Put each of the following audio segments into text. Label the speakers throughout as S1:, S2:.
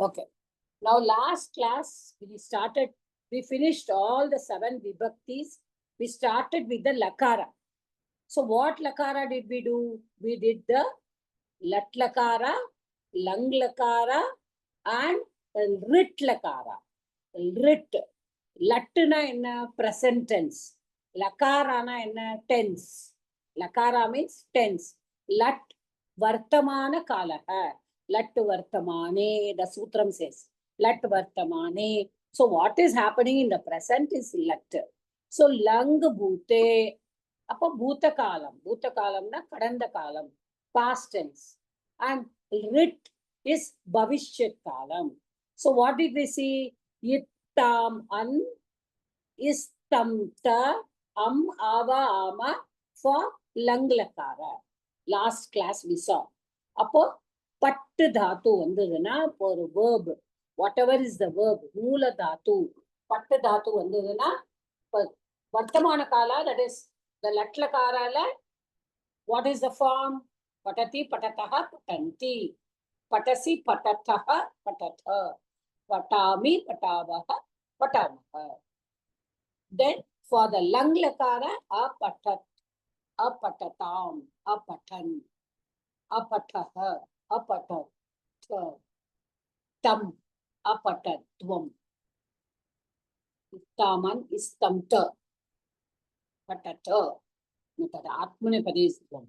S1: Okay. Now last class we finished all the 7 vibhaktis. We started with the lakara. So what lakara did we do? We did the lat lakara, lang lakara and rit lakara. Rit. Latna in a present tense. Lakarana in a tense. Lakara means tense. Lat vartamana kalaha. Lat vartamane, the sutram says. Lat vartamane. So what is happening in the present is lat. So lang bhute. Appa bhuta kalam na kadanda kalam. Past tense. And rit is bhavishyat kalam. So what did we see? Tam an is tamta ava ama for lang lakara. Last class we saw. Appo pattu dhatu vanduduna for verb. Whatever is the verb, moola dhatu. Pattu dhatu vanduduna vartamana kala, that is the lat lakara la. What is the form? Patati patataha patanti. Patasi patataha patatha. Patami patavaha patamaha. Then for the lang lakara, apatat, apatatam, apatan, apataha, apatat, tam, apatatvam. Taman is tamta, patata, not atmanepadi is tvam.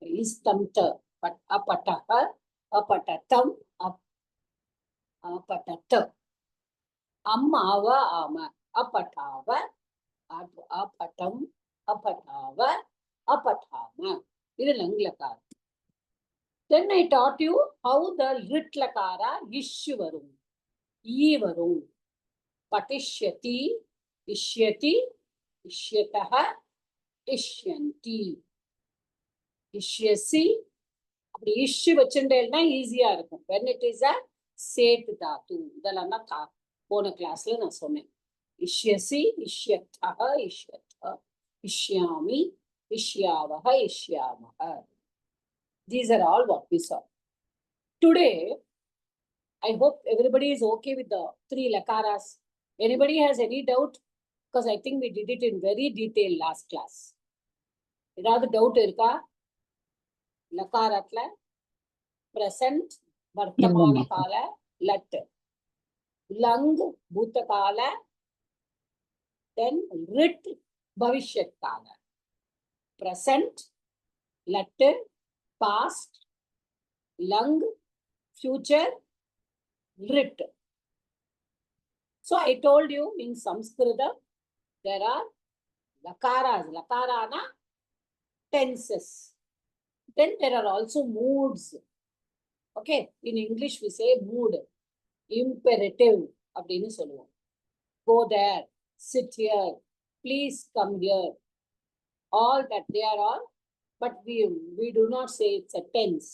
S1: Is tamta, but apataha, apatatam, apatata. Amma ama. Apatava, apatam, apatava, apatama. This is lang lakara. Then I taught you how the rit lakara ish varum, e varum. Patishyati, ishyati, ishyataha, ishyanti. Ishyasi, அப்படி issue வச்சுட்டேன்னா ஈஸியா இருக்கும். When it is a set dhatu. இதெல்லாம் தான் போன கிளாஸ்ல நான் சொன்னேன். Ishyasi, ishyatha, ishyatha, ishyami, ishyavaha, ishyamaha. These are all what we saw. Today, I hope everybody is okay with the 3 lakaras. Anybody has any doubt? Because I think we did it in very detail last class. ஏதாவது doubt இருக்கா? லகாரத்துல present வர்த்தமான கால lat, lang bhutakala, then rit bhavishyat kala. Present, lat, past, lang, future, rit. So I told you in Sanskrita there are lakaras, lakarana tenses. Then there are also moods. Okay, in English we say mood, imperative. Abdinu solluvom. Go there, sit here, please come here. All that they are all, but we do not say it's a tense.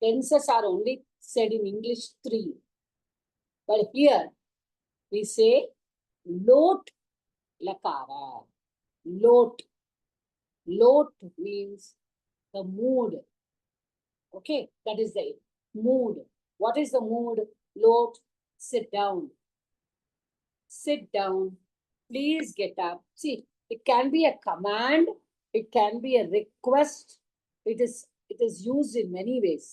S1: Tenses are only said in English 3. But here we say lot lakara. Lot. Lot means the mood. Okay, that is the mood. What is the mood? Lot, sit down. Sit down. Please get up. See, it can be a command. It can be a request. It is used in many ways.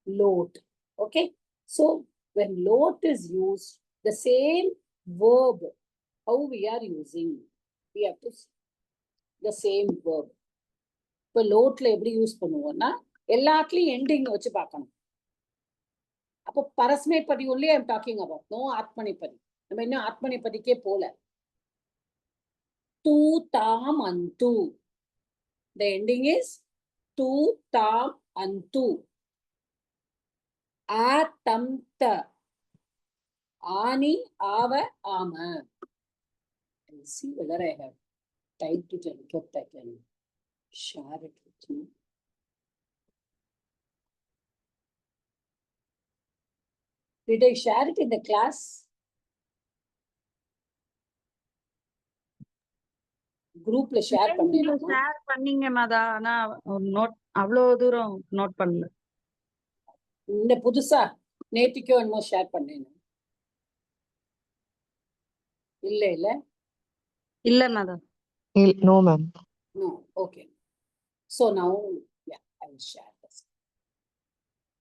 S1: Lot. Okay. So when lot is used, the same verb, how we are using, we have to the same verb. இப்போ லோட்ல எப்படி use பண்ணுவோம்னா எல்லாத்துலயும் ending வச்சு பார்க்கணும். அப்போ பரஸ்மைப்பதி only I am talking about, no ஆத்மநேபதி. நம்ம இன்னும் ஆத்மநேபதிக்கே போல. தூ தாம் அந்து. The ending is தூ தாம் அந்து. ஆ தம் த. ஆனி ஆவ ஆம. I'll see whether I have typed it and kept I can share it with you. Did I share it in the class? Groupல share பண்ணீங்க.
S2: share பண்ணீங்க மாதா, ஆனா நோட் அவ்வளவு தூரம் நோட் பண்ணல.
S1: இந்த புதுசா நேத்திக்கோ என்னமோ ஷேர் பண்ணேன். இல்ல
S2: madam.
S3: No, ma'am.
S1: No. Okay. So now, yeah, I will share this.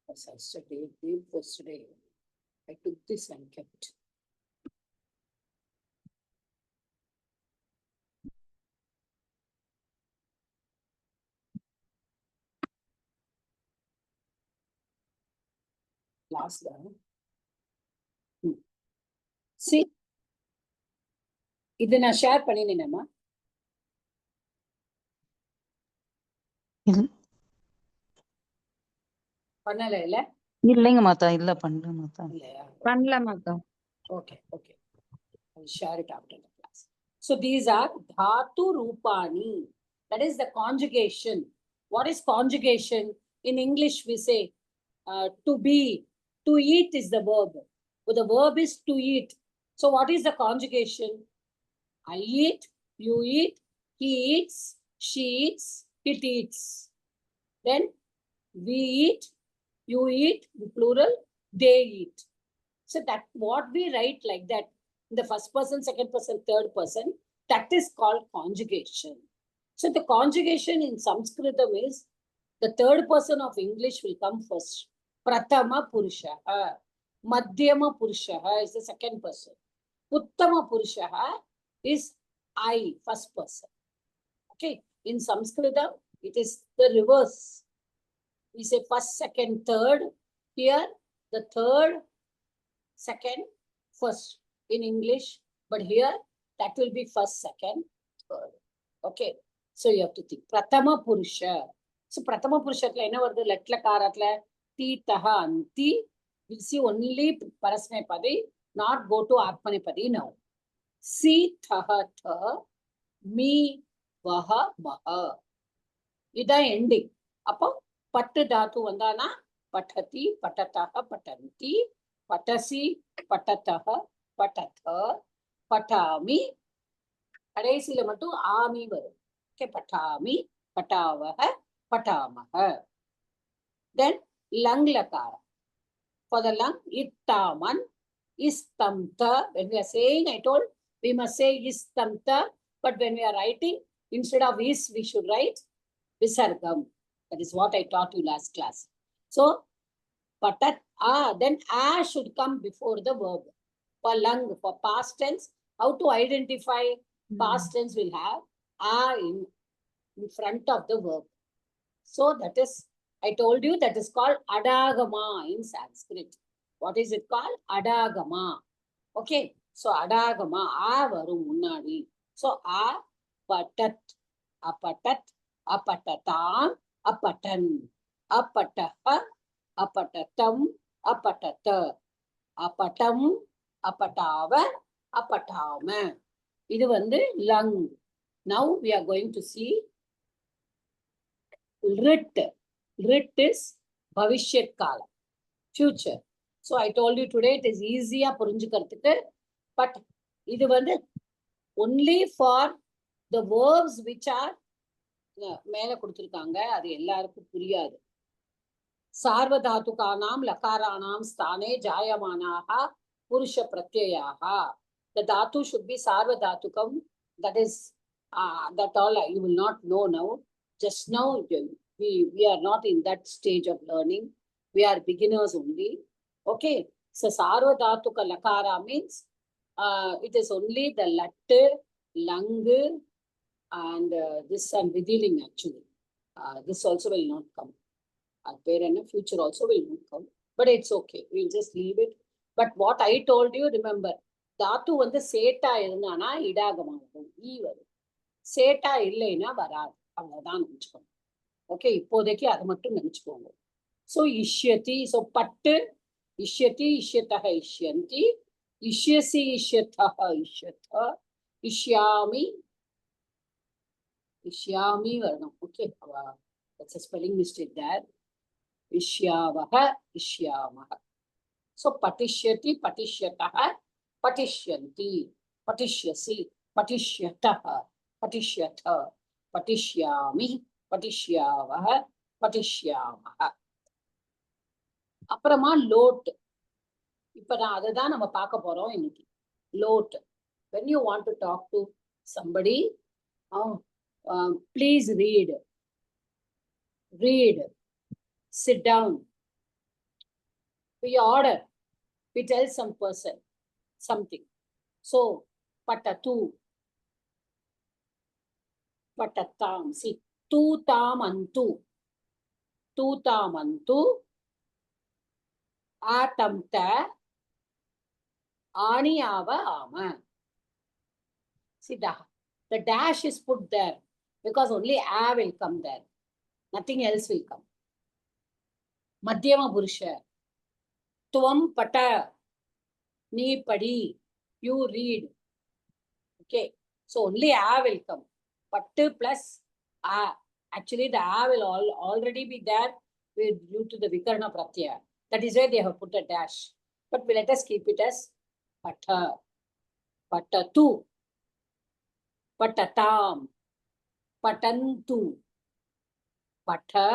S1: Yesterday, I took this and kept. Last one. See, இதை நான் ஷேர் பண்ணினேனேம்மா. பண்ணல இல்ல?
S2: இல்லைங்க மாதா, இல்ல பண்ணல மாதா.
S1: இல்லையா?
S2: பண்ணல மாதா.
S1: Okay. I will share it after the class. So these are dhatu rupani. That is the conjugation. What is conjugation? In English we say to be. To eat is the verb. But the verb is to eat. So what is the conjugation? I eat, you eat, he eats, she eats, it eats. Then we eat, you eat, the plural, they eat. So that what we write like that in the first person, second person, third person, that is called conjugation. So the conjugation in Sanskritam is the third person of English will come first. Prathama Purushaha, Madhyama Purushaha is the second person. Uttama Purushaha is I, first person. Okay, in Sanskritam it is the reverse. We say first, second, third. Here the third, second, first in English, but here that will be first, second, third. Okay, so you have to think Prathama Purusha. So Prathama Purusha enna varudhu latlakaratla ti taha anti. We'll see only Parasmepadi, not go to Atmanepadi now. Si thaha tha, mi vaha maha. Ida ending. Appo pattu dhatu vandana patati, patataha, patanti, patasi, patataha, patatha, patami. கடைசியில மட்டும் ஆமி வரும். Okay, patami, patavaha, patamaha. Then lang lakara. For the lung, ittaman, istamta. When we are saying, I told, we must say istamta, but when we are writing, instead of is, we should write visargam. That is what I taught you last class. So, patat, then a should come before the verb. For lung, for past tense, how to identify past tense will have a in front of the verb. So that is, I told you, that is called adagama in Sanskrit. What is it called? Adagama. Okay, so adagama, a varum munnadi. So a patat, apatat, apatatam, apatan, apataha, apatatam, apatata, apatam, apatava, apatama. இது வந்து lung. Now we are going to see rit. Rit is bhavishyat kala, future. So I told you today it is easier புரிஞ்சுக்கிறதுக்கு, but இது வந்து only for the verbs which are மேல கொடுத்திருக்காங்க, அது எல்லாருக்கும் புரியாது. சார்வதாதுகானாம் லகாராணாம் ஸ்தானே ஜாயமானாஹ புருஷ பிரத்யயாஹ. The dhatu should be sarvadhatukam. That is, that all you will not know now. Just now, we are not in that stage of learning. We are beginners only. Okay. So sarvadhatuka lakara means it is only the lat, lung, and this and vidhiling actually. This also will not come. Future also will not come. But it's okay. We'll just leave it. But what I told you, remember. தாத்து வந்து சேட்டா இருந்தானா இடாகமா வரும், ஈ வரும். சேட்டா இல்லைன்னா வராது. அவ்வளவுதான் நினைச்சுக்கோங்க. ஓகே, இப்போதைக்கு அதை மட்டும் நினைச்சுக்கோங்க. ஸோ இஷ்யதி, ஸோ பட்டு இஷ்யதி, இஷ்யத்தக இஷ்யந்தி, இஷ்யசி இஷ்யத்தக இஷ்யத்த, இஷ்யாமி இஷ்யாமி வரணும். Okay, that's a spelling mistake there. இஷ்யாவக இஷ்யாமக. ஸோ பட்டிஷ்யதி, பட்டிஷ்யத்தக, patishyanti, patishyasi, patishyatah, patishyatha, patishyami, patishyavaha, patishyamaha. அப்புறமா லோட். இப்ப நான் அதுதான் நம்ம பார்க்க போறோம் இன்னைக்கு. Loat. When you want to talk to somebody, please read. Read. Sit down. We order. We tell some person something. So, patatu. Patatam. See, tu tam antu. Tu tam antu. Atamta. Aniyava ama. See, the dash is put there because only a will come there. Nothing else will come. Madhyama Purusha. Tvam pata. Ni padi. You read. Okay. So only a will come. Pattu plus a. Actually, the a will already be there due to the Vikarna Pratyaya. That is why they have put a dash. But let us keep it as pata. Patatu. Patatam. Patantu. Pata.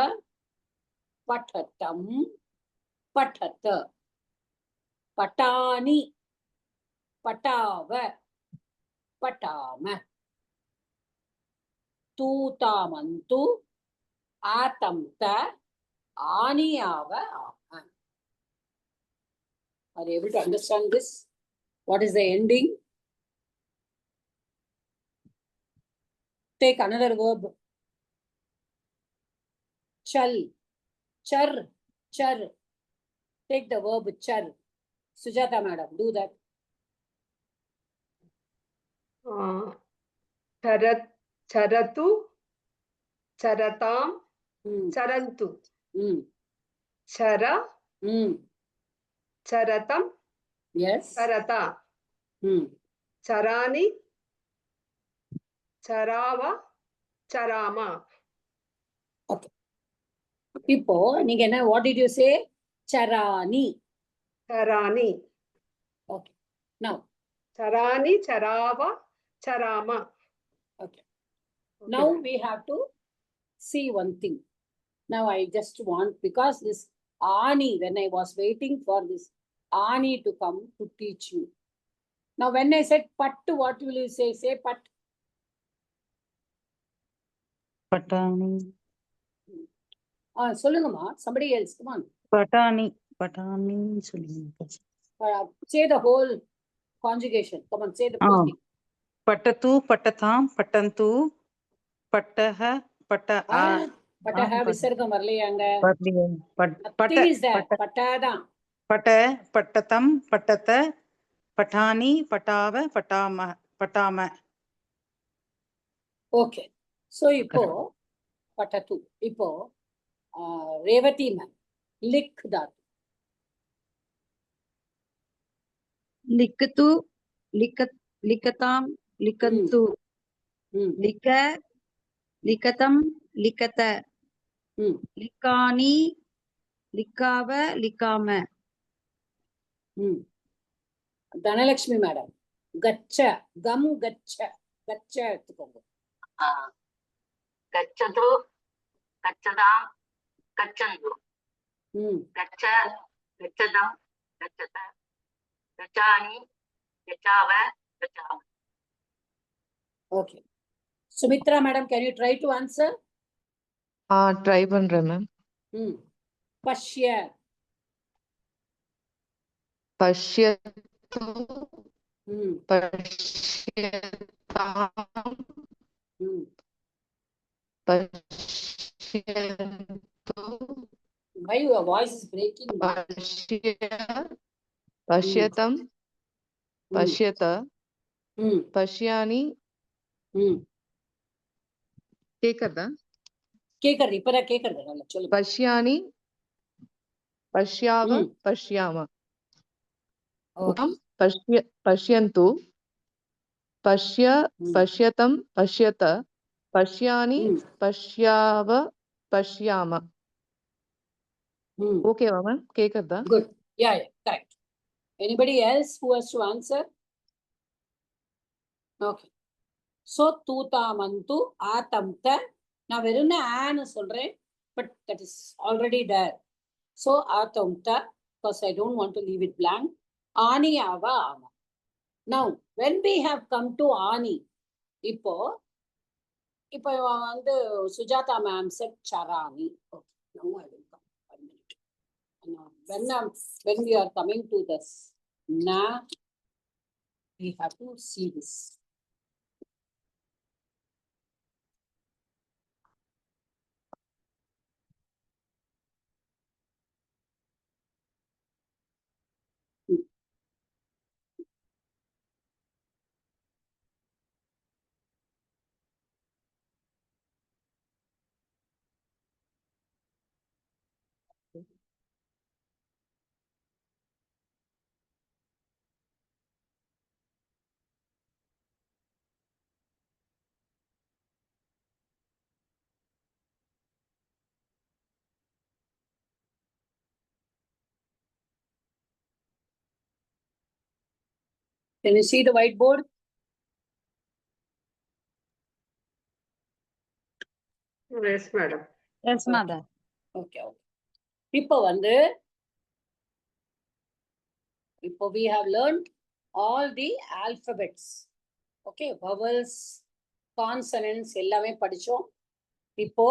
S1: Patatam. Patata. Patani. Patava. Patama. Tutamantu. Atamta. Aniyava. Are you able to understand this? What is the ending? Take another verb. Chal. Char. Char. Take the verb char. Sujata madam, do that.
S3: Charatu. Charatam. Charantu. Chara. Charatam.
S1: Yes.
S3: Charata. Charani. Charava. Charama.
S1: Okay. இப்போ நீங்க என்ன, what did you say? Charani.
S3: Charani.
S1: Okay. Now.
S3: Charani, Charava, Charama.
S1: Okay. Now we have to see one thing. Now I just want, because this Ani, when I was waiting for this Ani to come to teach you. Now when I said pat, what will you say? Say pat.
S2: Patani.
S1: Solungama, somebody else, come on.
S2: Patani. Patani.
S1: Say the whole conjugation. Come on, say the full thing.
S2: Patatu, patatham, patantu, pataha, pataha.
S1: Pataha, visargam varlayanga.
S2: Pata
S1: is there. Patada.
S2: Pata, patatham, patata, patani, patava, patama, patama.
S1: Okay. So, இப்போ patatu. இப்போ Revati ma'am. Lik that.
S4: Likatu, likatam, likantu. Lika, likatam, likata. Likani, likava, likama.
S1: Dhanalakshmi madam. Gacha. Gam gacha. Gacha எடுத்துக்கோங்க.
S5: Gachadu, gachadam, gachandu. Gacha, gachadam, gachata. Gachani, gachava, gachava.
S1: Okay. Sumitra madam, can you try to answer?
S6: Try பண்றேன் ma'am.
S1: Pashya.
S6: பஷ்யத்து. பஷ்யதாம். பஷ்யந்து.
S1: Why your voice is breaking?
S6: பஷ்யதம். பஷ்யத. பஷ்யானி. கேக்குதா?
S1: கேக்குறது இப்பதான் கேக்குறது நல்லா சொல்லுங்க.
S6: பஷ்யானி. பஷ்யாவ. பஷ்யாம. பஷ்யந்து. பஷ்ய. பஷ்யதம். பஷ்யத. பஷ்யானி. பஷ்யாவ. பஷ்யாம. ஓகேவா ma'am? கேக்குதா?
S1: Good. Yeah, correct. Anybody else who has to answer? Okay. So, tutamantu atamta. நான் வெறும் ஆன்னு சொல்றேன், but that is already there. So, atamta, because I don't want to leave it blank. ஆனியாவ ஆமா. Now, when we have come to ஆனி, இப்போ வந்து Sujatha ma'am said சராணி. Okay, now I will come. 1 minute. When we are coming to this, na, we have to see this. Can you see the whiteboard?
S3: Yes, madam.
S4: Yes, mother.
S1: Okay, okay. இப்போ வந்து we have learned all the alphabets. Okay, vowels, consonants எல்லாமே படிச்சோம். இப்போ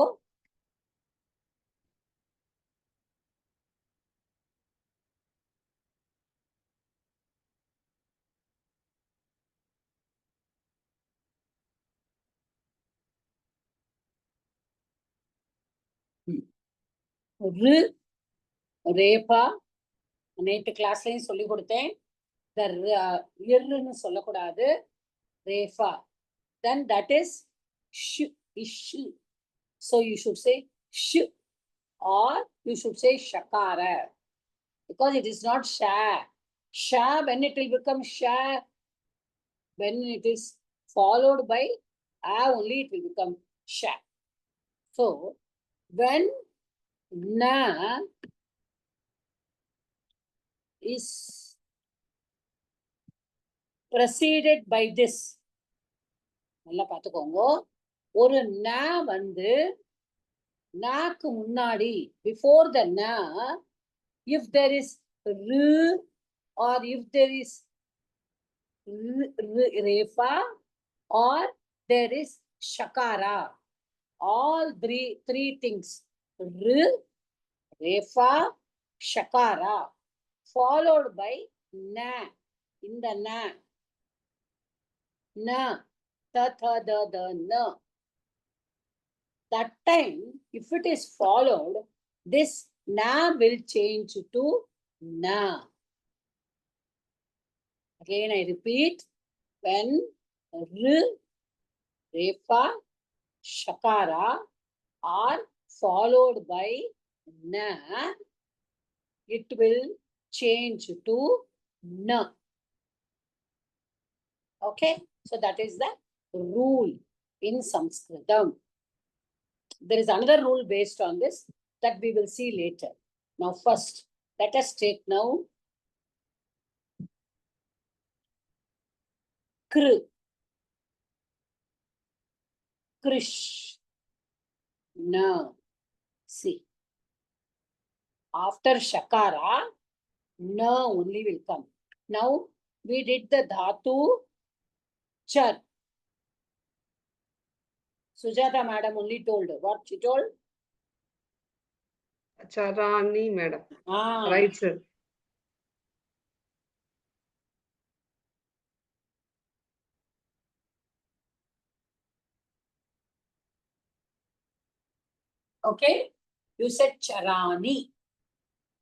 S1: ரேபா நேற்று கிளாஸ்லயும் சொல்லி கொடுத்தேன். இர்னு சொல்லக்கூடாது, ரேஃபா. Then that is sh, ish. So you should say sh, or you should say shakara, because it is not sha. Sha, when it will become sha, when it is followed by a only, it will become sha. So when na is preceded by this, நல்லா பார்த்துக்கோங்க, ஒரு ந வந்து நாக்கு முன்னாடி, before the na, if there is ru or if there is refa or there is shakara, all three things, ru, refa, shakara, followed by na, in the na, ta, tha, the, na. That time, if it is followed, this na will change to na. Again, I repeat, when r, refa, shakara are followed by na, it will change to na. Okay, so that is the rule in Sanskritam. There is another rule based on this that we will see later. Now first, let us take now kr, krish, na. See, after shakara, na only will come. Now we did the dhatu char. Sujata madam only told. What she told?
S3: Charani, madam.
S1: Ah.
S3: Right, sir.
S1: Okay, you said charani.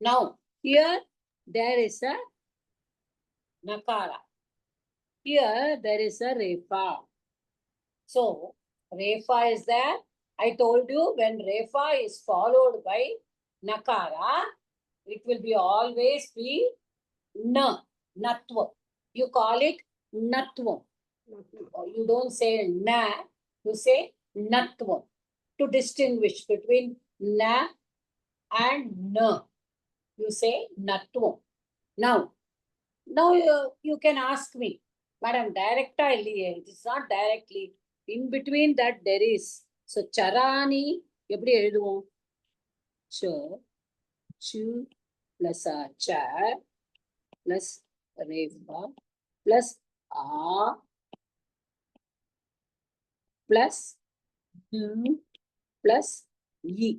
S1: Now here there is a nakara. Here there is a refa. So refa is there. I told you when refa is followed by nakara, it will be always be na, natva. You call it natva. You don't say na, you say natva, to distinguish between na and na. You say natva. Now you can ask me, madam, direct it is not directly. In between that there is. So charani, எப்படி எழுதுவோம்? Ch, chu plus a cha plus refa plus a plus plus e.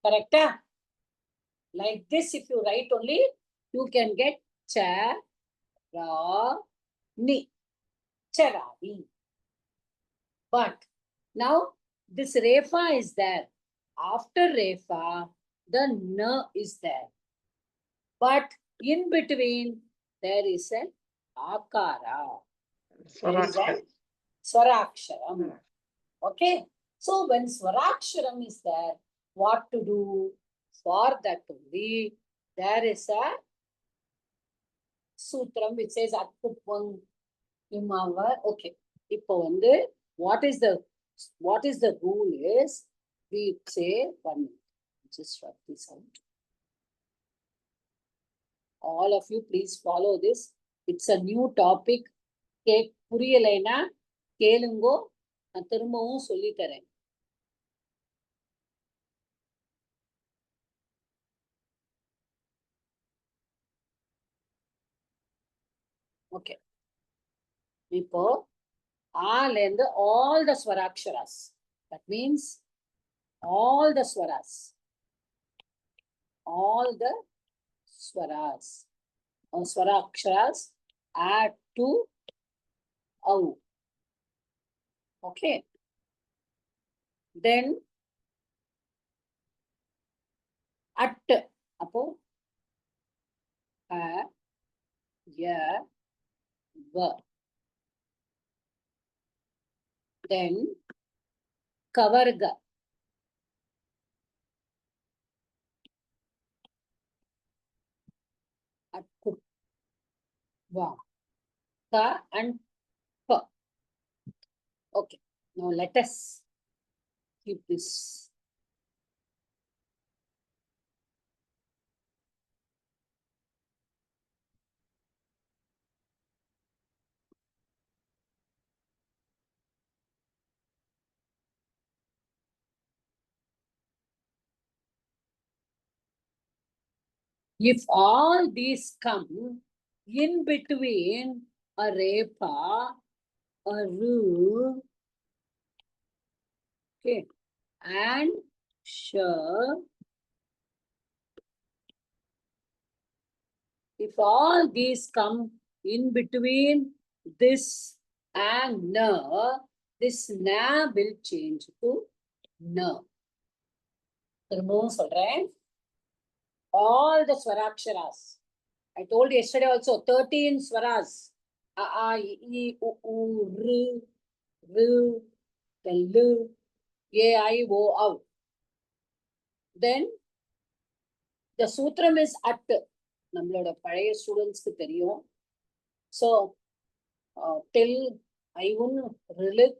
S1: Correct? Like this, if you write only, you can get cha, ra, ni. Charani. But now this refa is there. After refa, the na is there. But in between, there is an akara. There is a swaraksharam. Okay. So when swaraksharam is there, what to do? For that only, there is a sutram which says Akkupang Imava. Okay. Ipo வந்து, what is the rule is, we say, one minute. Just write this out. All of you, please follow this. It's a new topic. புரியலைனா கேளுங்கோ, நான் திரும்பவும் சொல்லி தரேன். Okay. இப்போ ஆல இருந்து all the swaraksharas. That means all the swaras. All the swaras. Swaraksharas add to au. Okay. Then at. Apo a ya va. Then kavarga. At va. Ka and pa. Okay. Now let us keep this. If all these come in between a repa, a ru, okay, and sha, if all these come in between this and na, this na will change to na. திரும்பவும் சொல்றேன். All the swaraksharas. I told you yesterday also 13 swaras. A, I, u, r, r, then l, a, I, o, au. Then the sutram is at. நம்மளோட பழைய ஸ்டூடெண்ட்ஸ்க்கு தெரியும். So till I1 Rilik,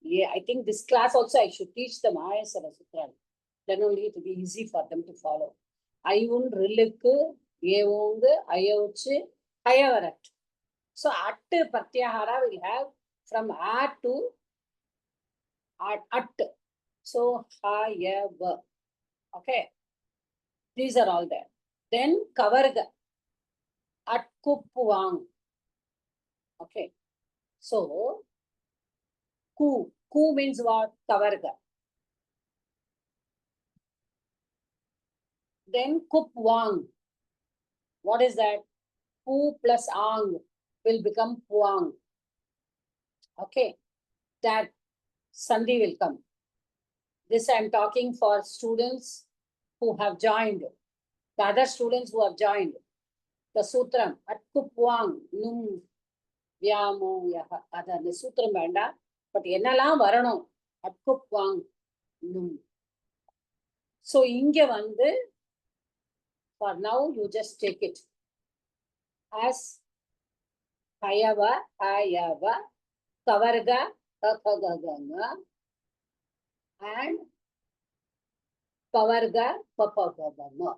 S1: yeah, I think this class also I should teach them Ayasara Sutran. Then only it will be easy for them to follow. I1 Rilik, Yevong, Ayauchi, Ayavarat. So at Pratyahara will have from at to at. So Hayava. Okay. These are all there. Then kavarga. At Kuppuang. Okay. So ku means what? Kavarga. Then Kuppuang. What is that? Pu plus ang will become puang. Okay. That Sandhi will come. This I am talking for students who have joined. The other students who have joined. The sutram. At Kuppuang. Num. Vyamo yaha. The sutram vanda. But ennalam varanum. At Kuppuang. Num. So inge vandu. For now, you just take it as Hayava, Hayava, Kavarga, Kakagaganga, and Pavarga, Papagaganga.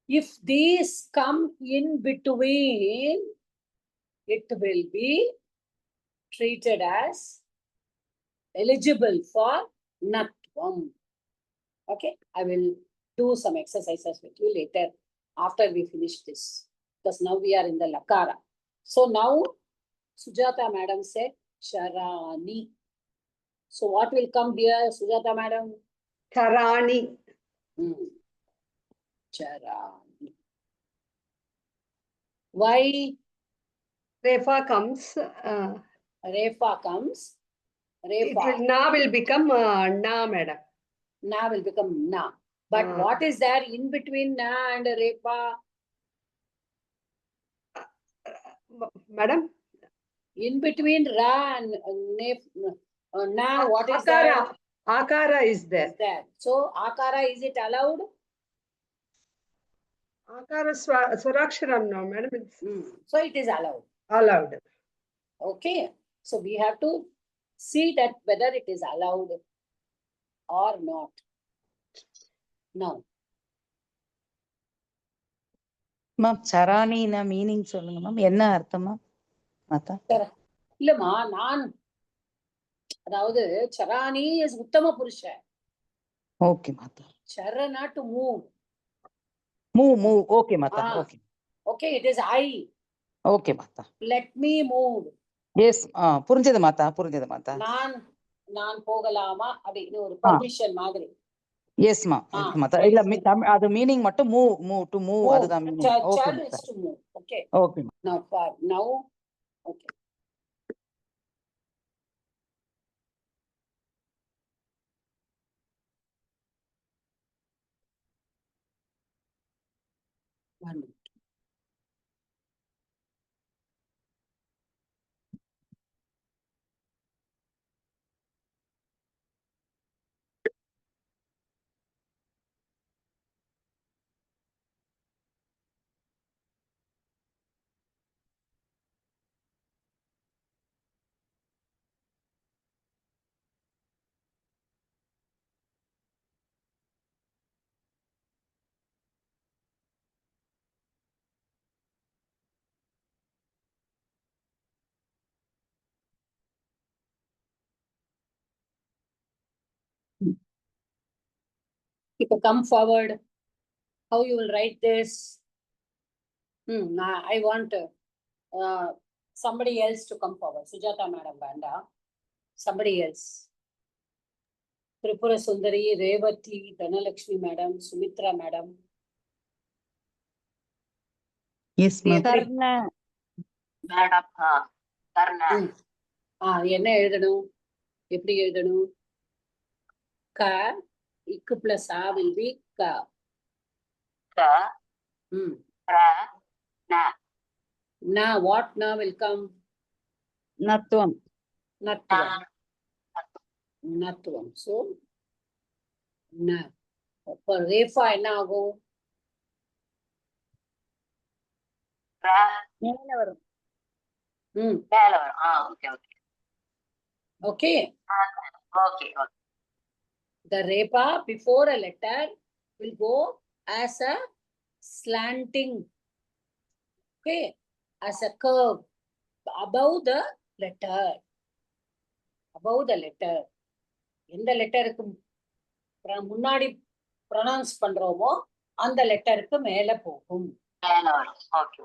S1: If these come in between, it will be treated as eligible for Natvam. Okay, I will do some exercises with you later after we finish this, because now we are in the lakara. So now Sujata madam said Charani. So what will come here, Sujata madam?
S3: Charani.
S1: Charani. Why
S3: Refa comes.
S1: Refa comes?
S3: It
S1: Refa.
S3: will, na will become na, madam.
S1: Na will become na. But
S3: Ah.
S1: what is there in between na and refa?
S3: Madam?
S1: In between ra and na, what is that?
S3: Akara. Akara is there.
S1: Is there. So akara, is it allowed?
S3: Akara swaraksharam, no, madam. It's
S1: So it is allowed.
S3: allowed.
S1: Okay. So we have to see that whether it is allowed or not. Now,
S2: ma'am சராணினா meaning சொல்லுங்க ma'am, என்ன அர்த்தமா மாதா?
S1: இல்லம்மா, நான் அதாவது சராணி is உத்தம புருஷ.
S2: Okay மாதா.
S1: சரணா to move.
S2: Move. Okay மாதா. Okay.
S1: Okay, it is I.
S2: Okay Mata.
S1: Let me move.
S2: S, புரிஞ்சது மாதா, புரிஞ்சது மாதா.
S1: நான் போகலாமா அப்படின்னு ஒரு பர்மிஷன் மாதிரி.
S2: எஸ் மா, மாதா. இல்ல அது மீனிங் மட்டும் மூவ் டு மூவ், அதுதான் meaning. Okay
S1: Char is to move. Okay.
S2: Okay.
S1: Now, okay. One minute. People come forward. How you will write this? I want somebody else to come forward. Sujata madam Banda. Somebody else. Tripura Sundari, Revati, Dhanalakshmi madam, Sumitra madam.
S2: Yes ma'am.
S4: Karna.
S5: Madam. கர்ண.
S1: என்ன எழுதணும்? எப்படி எழுதணும்? க, இக்கு plus ah will be க.
S5: க. ர. ந.
S1: Na, what na will come?
S4: நத்துவம்.
S1: Nattuvam. So, na. அப்ப ரேஃபா என்ன ஆகும்?
S5: ர.
S4: மேல வரும்.
S5: மேல வரும். Okay okay.
S1: Okay.
S5: Okay.
S1: The repa before a letter will go as a slanting, okay, as a curve above the letter. Above the letter. எந்த லெட்டருக்கு முன்னாடி ப்ரொனவுன்ஸ் பண்றோமோ அந்த லெட்டருக்கு மேல போகும்.
S5: மேல வரும். ஓகே.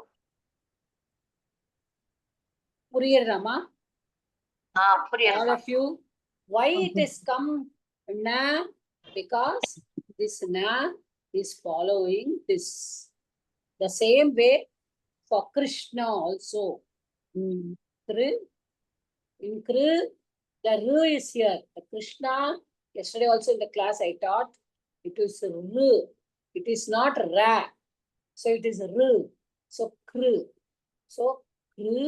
S1: புரியுறதாமா?
S5: புரியுது.
S1: All of you. Why it is come na? Because this na is following this. The same way for Krishna also. Kri, in Kri, the R is here. The Krishna, yesterday also in the class I taught, it is R. It is not Ra. So it is R. So Kri. So Kri,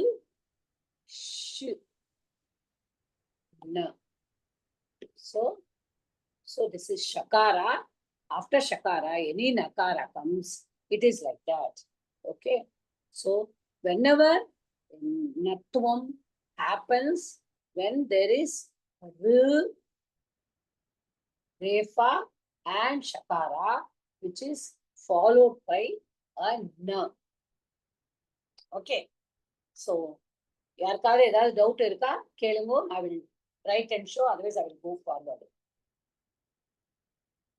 S1: Sh. Na. So this is Shakara. After Shakara, any Nakara comes, it is like that. Okay. So whenever Nattuvam happens, when there is R, Refa and Shakara, which is followed by a Na. Okay. So, யாருக்காவது ஏதாவது doubt இருக்கா கேளுங்க. I will write and show, otherwise I will go forward.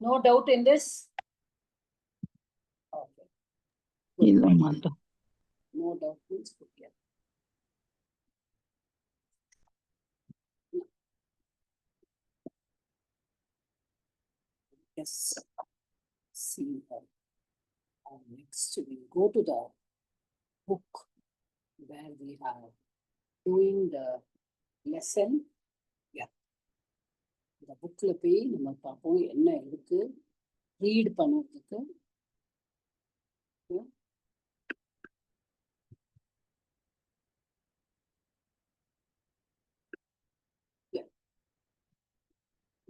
S1: No doubt in this? Okay. Good.
S2: இல்ல மாட்டா.
S1: No doubt means good. Yeah. Yes. See her. Next, we go to the book where we are doing the lesson. Yeah. இந்த புக்ல போய் நம்ம பார்ப்போம் என்ன இருக்கு read பண்ணுறதுக்கு.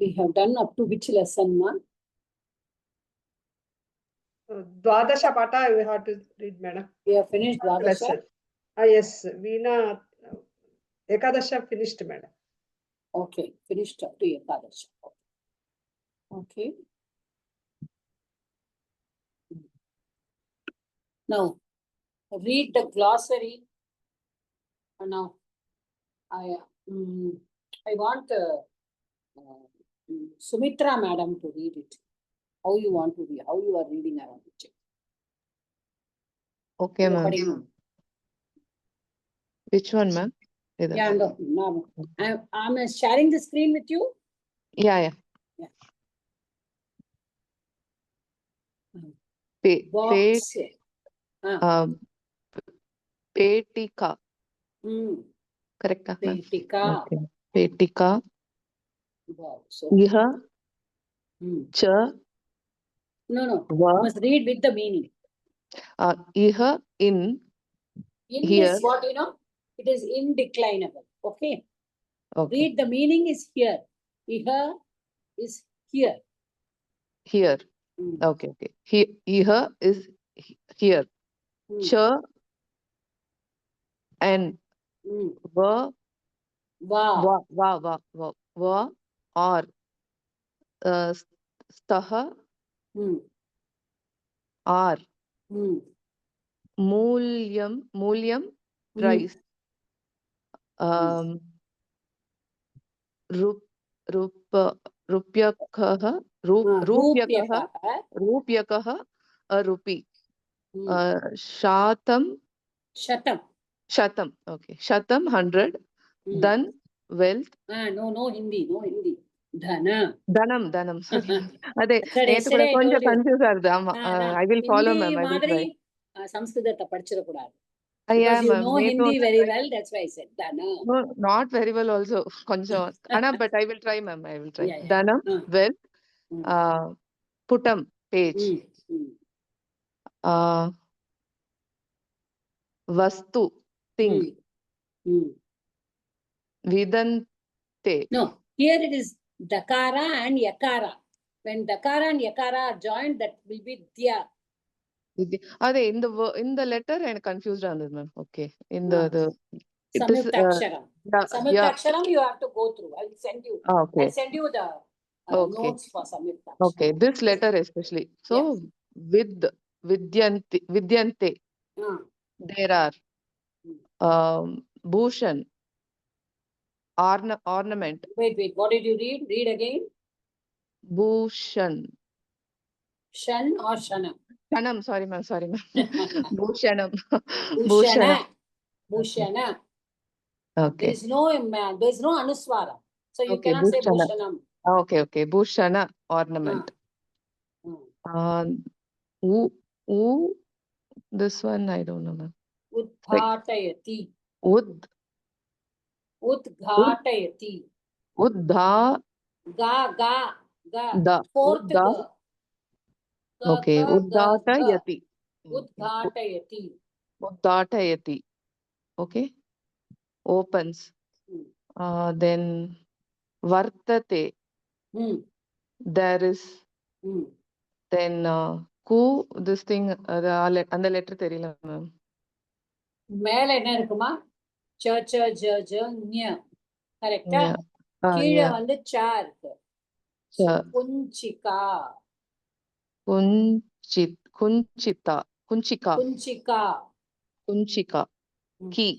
S1: We have done up to which lesson, ma?
S3: Dwadasha Pata we have to read, madam.
S1: We have finished Dwadasha.
S3: Lesson. Yes, Veena Ekadasha finished, madam.
S1: Okay, finished up to Ekadasha. Okay. Now, read the glossary. Now, I want Sumitra madam to read it. How you want to read? How you are reading? I want to check.
S6: Okay, ma'am.
S1: Nobody know.
S6: Which one, ma'am? Either.
S1: Yeah, no. I'm sharing the screen with you.
S6: Yeah.
S1: Box.
S6: Petika. Correct, ma'am?
S1: Petika.
S6: Okay. Petika.
S1: Wow. So,
S6: Iha. Cha.
S1: no.
S6: Va.
S1: You must read with the meaning.
S6: Iha in.
S1: In
S6: Here.
S1: is what you know. It is indeclinable. Okay.
S6: Okay.
S1: Read the meaning is here. Iha is here.
S6: Here. Okay. Iha is here. Cha and va or staha or Mulyam rice. Rupyakah a rupee. Shatam. Okay. Shatam 100. Dhan wealth.
S1: No Hindi. Dhana.
S6: Dhanam. Sorry. Ade
S1: Yesterday
S6: நேத்து கூட
S1: I
S6: கொஞ்சம்
S1: told you.
S6: Confuse ஆகுது. ஆமா. I will follow, ma'am. I will try.
S1: சம்ஸ்கிருதத்தை படிச்சிட கூடாது.
S6: Yeah,
S1: Because you
S6: ma'am.
S1: know Hindi very well, that's why I said Dhana.
S6: No, not very well also. கொஞ்சம். But I will try, ma'am. I will try.
S1: Yeah.
S6: Dhanam wealth. Putam page. Vastu thing. Vidante.
S1: No, here it is Dakara and Yakara. When Dakara and Yakara are joined, that will be Dya.
S6: Ade in the letter and confused on this, ma'am. Okay. In the it is
S1: Samyuktaksharam. Samyuktaksharam you have to go through. I will send you.
S6: Okay.
S1: I'll send you the notes for Samyuktaksharam.
S6: Okay, this letter especially. So Vidyante. There are Bhushan. Ornament.
S1: Wait. What did you read? Read again.
S6: Bhushan.
S1: Shan or Shana?
S6: Shanam. Sorry, ma'am. Bhushanam.
S1: Bhushana.
S6: Okay.
S1: There is no anuswara. So you cannot say Bhushanam.
S6: Okay. Bhushana ornament. This one I don't know, ma'am.
S1: Udghatayati. Udghatayati.
S6: Da.
S1: Fourth ga.
S6: Okay. Udghatayati. Udghatayati. Okay. Opens. Then Vartate. There is. Then this thing அந்த letter தெரியல ma'am.
S1: மேல என்ன இருக்குமா? ச ஞ. கரெக்ட்டா? கீழ வந்து ச இருக்கு. குஞ்சிகா. Kunchika.
S6: Key.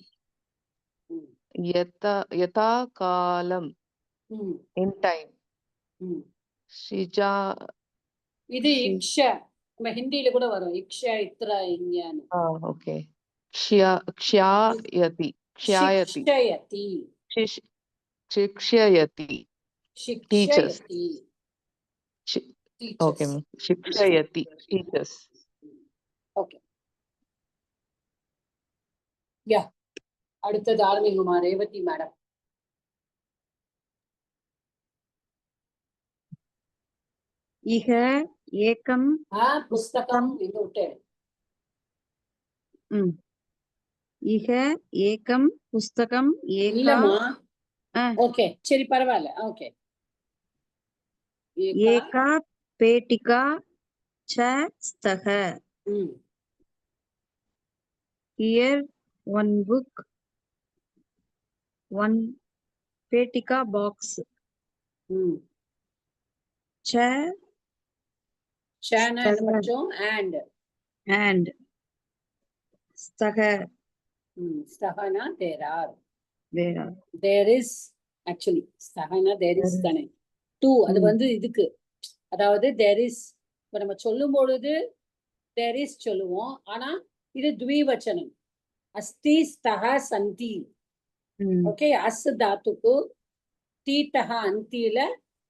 S6: Yata kalam. In time. Shija.
S1: இது இக்ஷ. நம்ம ஹிந்தியில கூட வரும் இக்ஷா இத்ரா இங்கன்னு.
S6: ஓகே. க்ஷயாயதி க்ஷயாயதி
S1: சிக்ஷயதி
S6: சிக்ஷயதி teachers.
S1: சிக்ஷயதி
S6: ஓகே மேம். சிக்ஷயதி டீச்சர்ஸ்.
S1: ஓகே யா அடுத்தது ஆரம்பிங்கம்மா ரேவதி மேடம்.
S4: இக ஏகம்
S1: புஸ்தகம் இங்க விட்டு
S4: இக ஏகம் புஸ்தகம் ஏகா
S1: இல்லம்மா.
S4: ஆ.
S1: ஓகே சரி பரவாயில்ல. ஓகே
S4: ஏகா பேட்டிகா ச ஸ்தக. Here one book, one petika box. Cha
S1: Shana என்ன படிச்சோம்?
S4: and sthaga.
S1: ஸ்தகனா there are.
S4: There.
S1: There is actually ஸ்தகனா there is தானே. டூ அது வந்து இதுக்கு அதாவது there is இப்ப நம்ம சொல்லும் பொழுது there is சொல்லுவோம். ஆனா இது த்விவச்சனம். அஸ்தி ஸ்தஹ சந்தி. ஓகே அஸ் தாத்துக்கு தீதஹ அந்தியில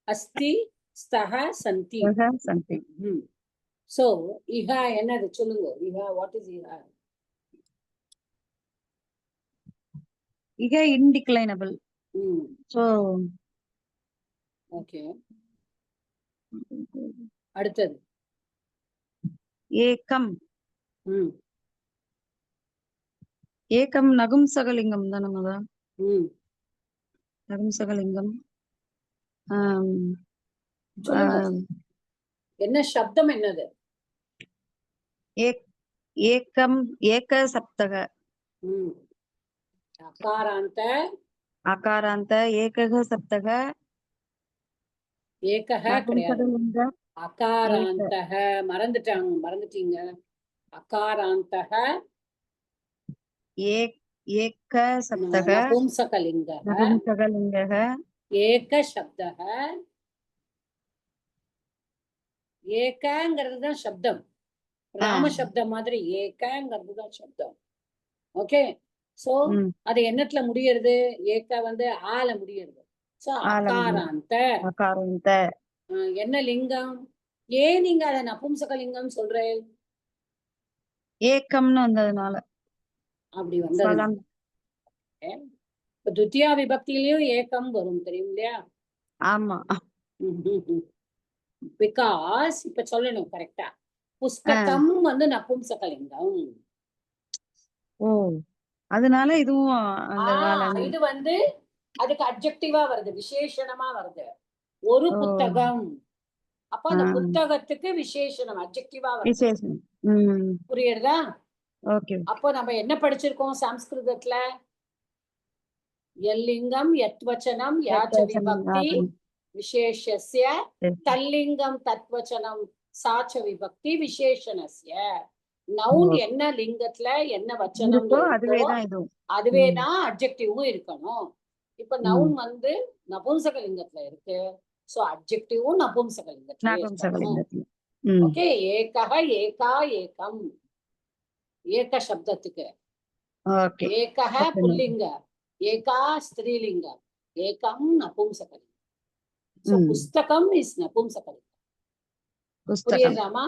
S1: அஸ்தி ஸ்தஹ சந்தி. சோ இஹ என்னது சொல்லுங்க. இஹ வாட் இஸ் இஹ?
S4: இக indeclinable. So
S1: ஓகே அடுத்தது
S4: ஏகம். ஏகம் நகும்சகலிங்கம் தானே மதா? நகும்சகலிங்கம்.
S1: என்ன சப்தம் என்னது?
S4: ஏகம் ஏக சப்தக.
S1: அகாராந்த
S4: அகாராந்த ஏகக சப்தக.
S1: ஏகஹ கிடையாது. அகாராந்தக மறந்துட்டீங்க. அகாராந்தக
S4: ஏக சப்தக
S1: நபும்சகலிங்கः.
S4: நபும்சகலிங்கः.
S1: ஏக சப்தக. ஏகங்கிறது தான் சப்தம். ராம சப்தம் மாதிரி ஏகங்கிறது தான் சப்தம். ஓகே சோ அது என்னத்துல முடியறது? ஏக வந்து ஆல முடியறது. சோ அகாராந்த.
S4: அகாராந்த
S1: என்ன லிங்கம்? ஏன் நீங்க அத நபும்சகலிங்கம் சொல்றேன்?
S4: ஏகம்னு வந்ததுனால.
S1: அப்படி வந்தது. இப்ப துத்தியா விபக்தியிலயும் ஏகம் வரும் தெரியும் இல்லையா?
S4: ஆமா.
S1: பிகாஸ் இப்ப சொல்லணும் கரெக்டா. புஸ்தகம் வந்து நபும்சகலிங்கம்.
S4: ஓ அதனால இதுவும்
S1: இது வந்து அதுக்கு அட்ஜெக்டிவா வருது, விசேஷணமா வருது. ஒரு புத்தகம். அப்ப அந்த புத்தகத்துக்கு விசேஷணம் அட்ஜெக்டிவா வருது. புரியுறதா?
S4: ஓகே.
S1: அப்போ நம்ம என்ன படிச்சிருக்கோம் சம்ஸ்கிருதத்துல? யல்லிங்கம் யத்வச்சனம் யாச்ச விபக்தி விசேஷஸ்ய தல்லிங்கம் தத்வச்சனம் சாச்ச விபக்தி விசேஷணஸ்ய. நவுன் என்ன லிங்கத்துல என்ன வச்சனம் அதுவேதான் அட்ஜெக்டிவும் இருக்கணும். இப்ப நவுன் வந்து நபும்சகலிங்கத்துல இருக்கு. சோ அட்ஜெக்டிவும் நபும்சகலிங்கத்துல. ஓகே ஏகஹ ஏகா ஏகம் ஏக சப்தத்துக்கு. ஏகஹ புல்லிங்க ஏகா ஸ்திரீலிங்க ஏகம் நபும்சகலிங்கம். சோ புஸ்தகம் இஸ் நபும்சகலிங்கம். புரியுதாமா?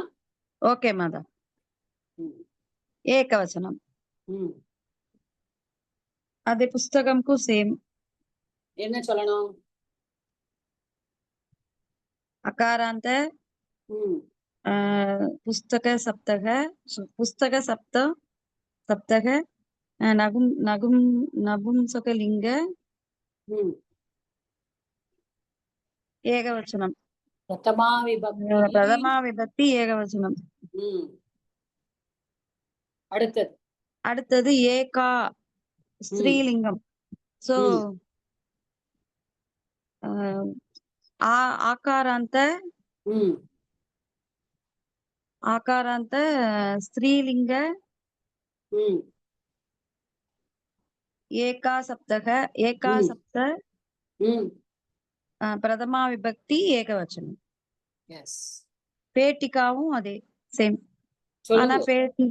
S4: ஓகே மாதா. ஏகவச்சனம். అదే పుస్తకంకు సేమ్.
S1: என்ன சொல்லணும்?
S4: అకారాంత పుస్తక సప్తక పుస్తక సప్తక నపుంసకలింగ ఏకవచనం. ప్రథమా విభక్తి ఏకవచనం. அடுத்தது ஏகா ஸ்திரீலிங்கம். சோ ஆகாராந்த ஸ்திரீலிங்க ஏகா சப்தக ஏகா சப்த பிரதமா விபக்தி ஏகவச்சனம். பேட்டிகாவும் அதே சேம். ஆனா
S1: சொல்லுங்க.
S4: பேட்டி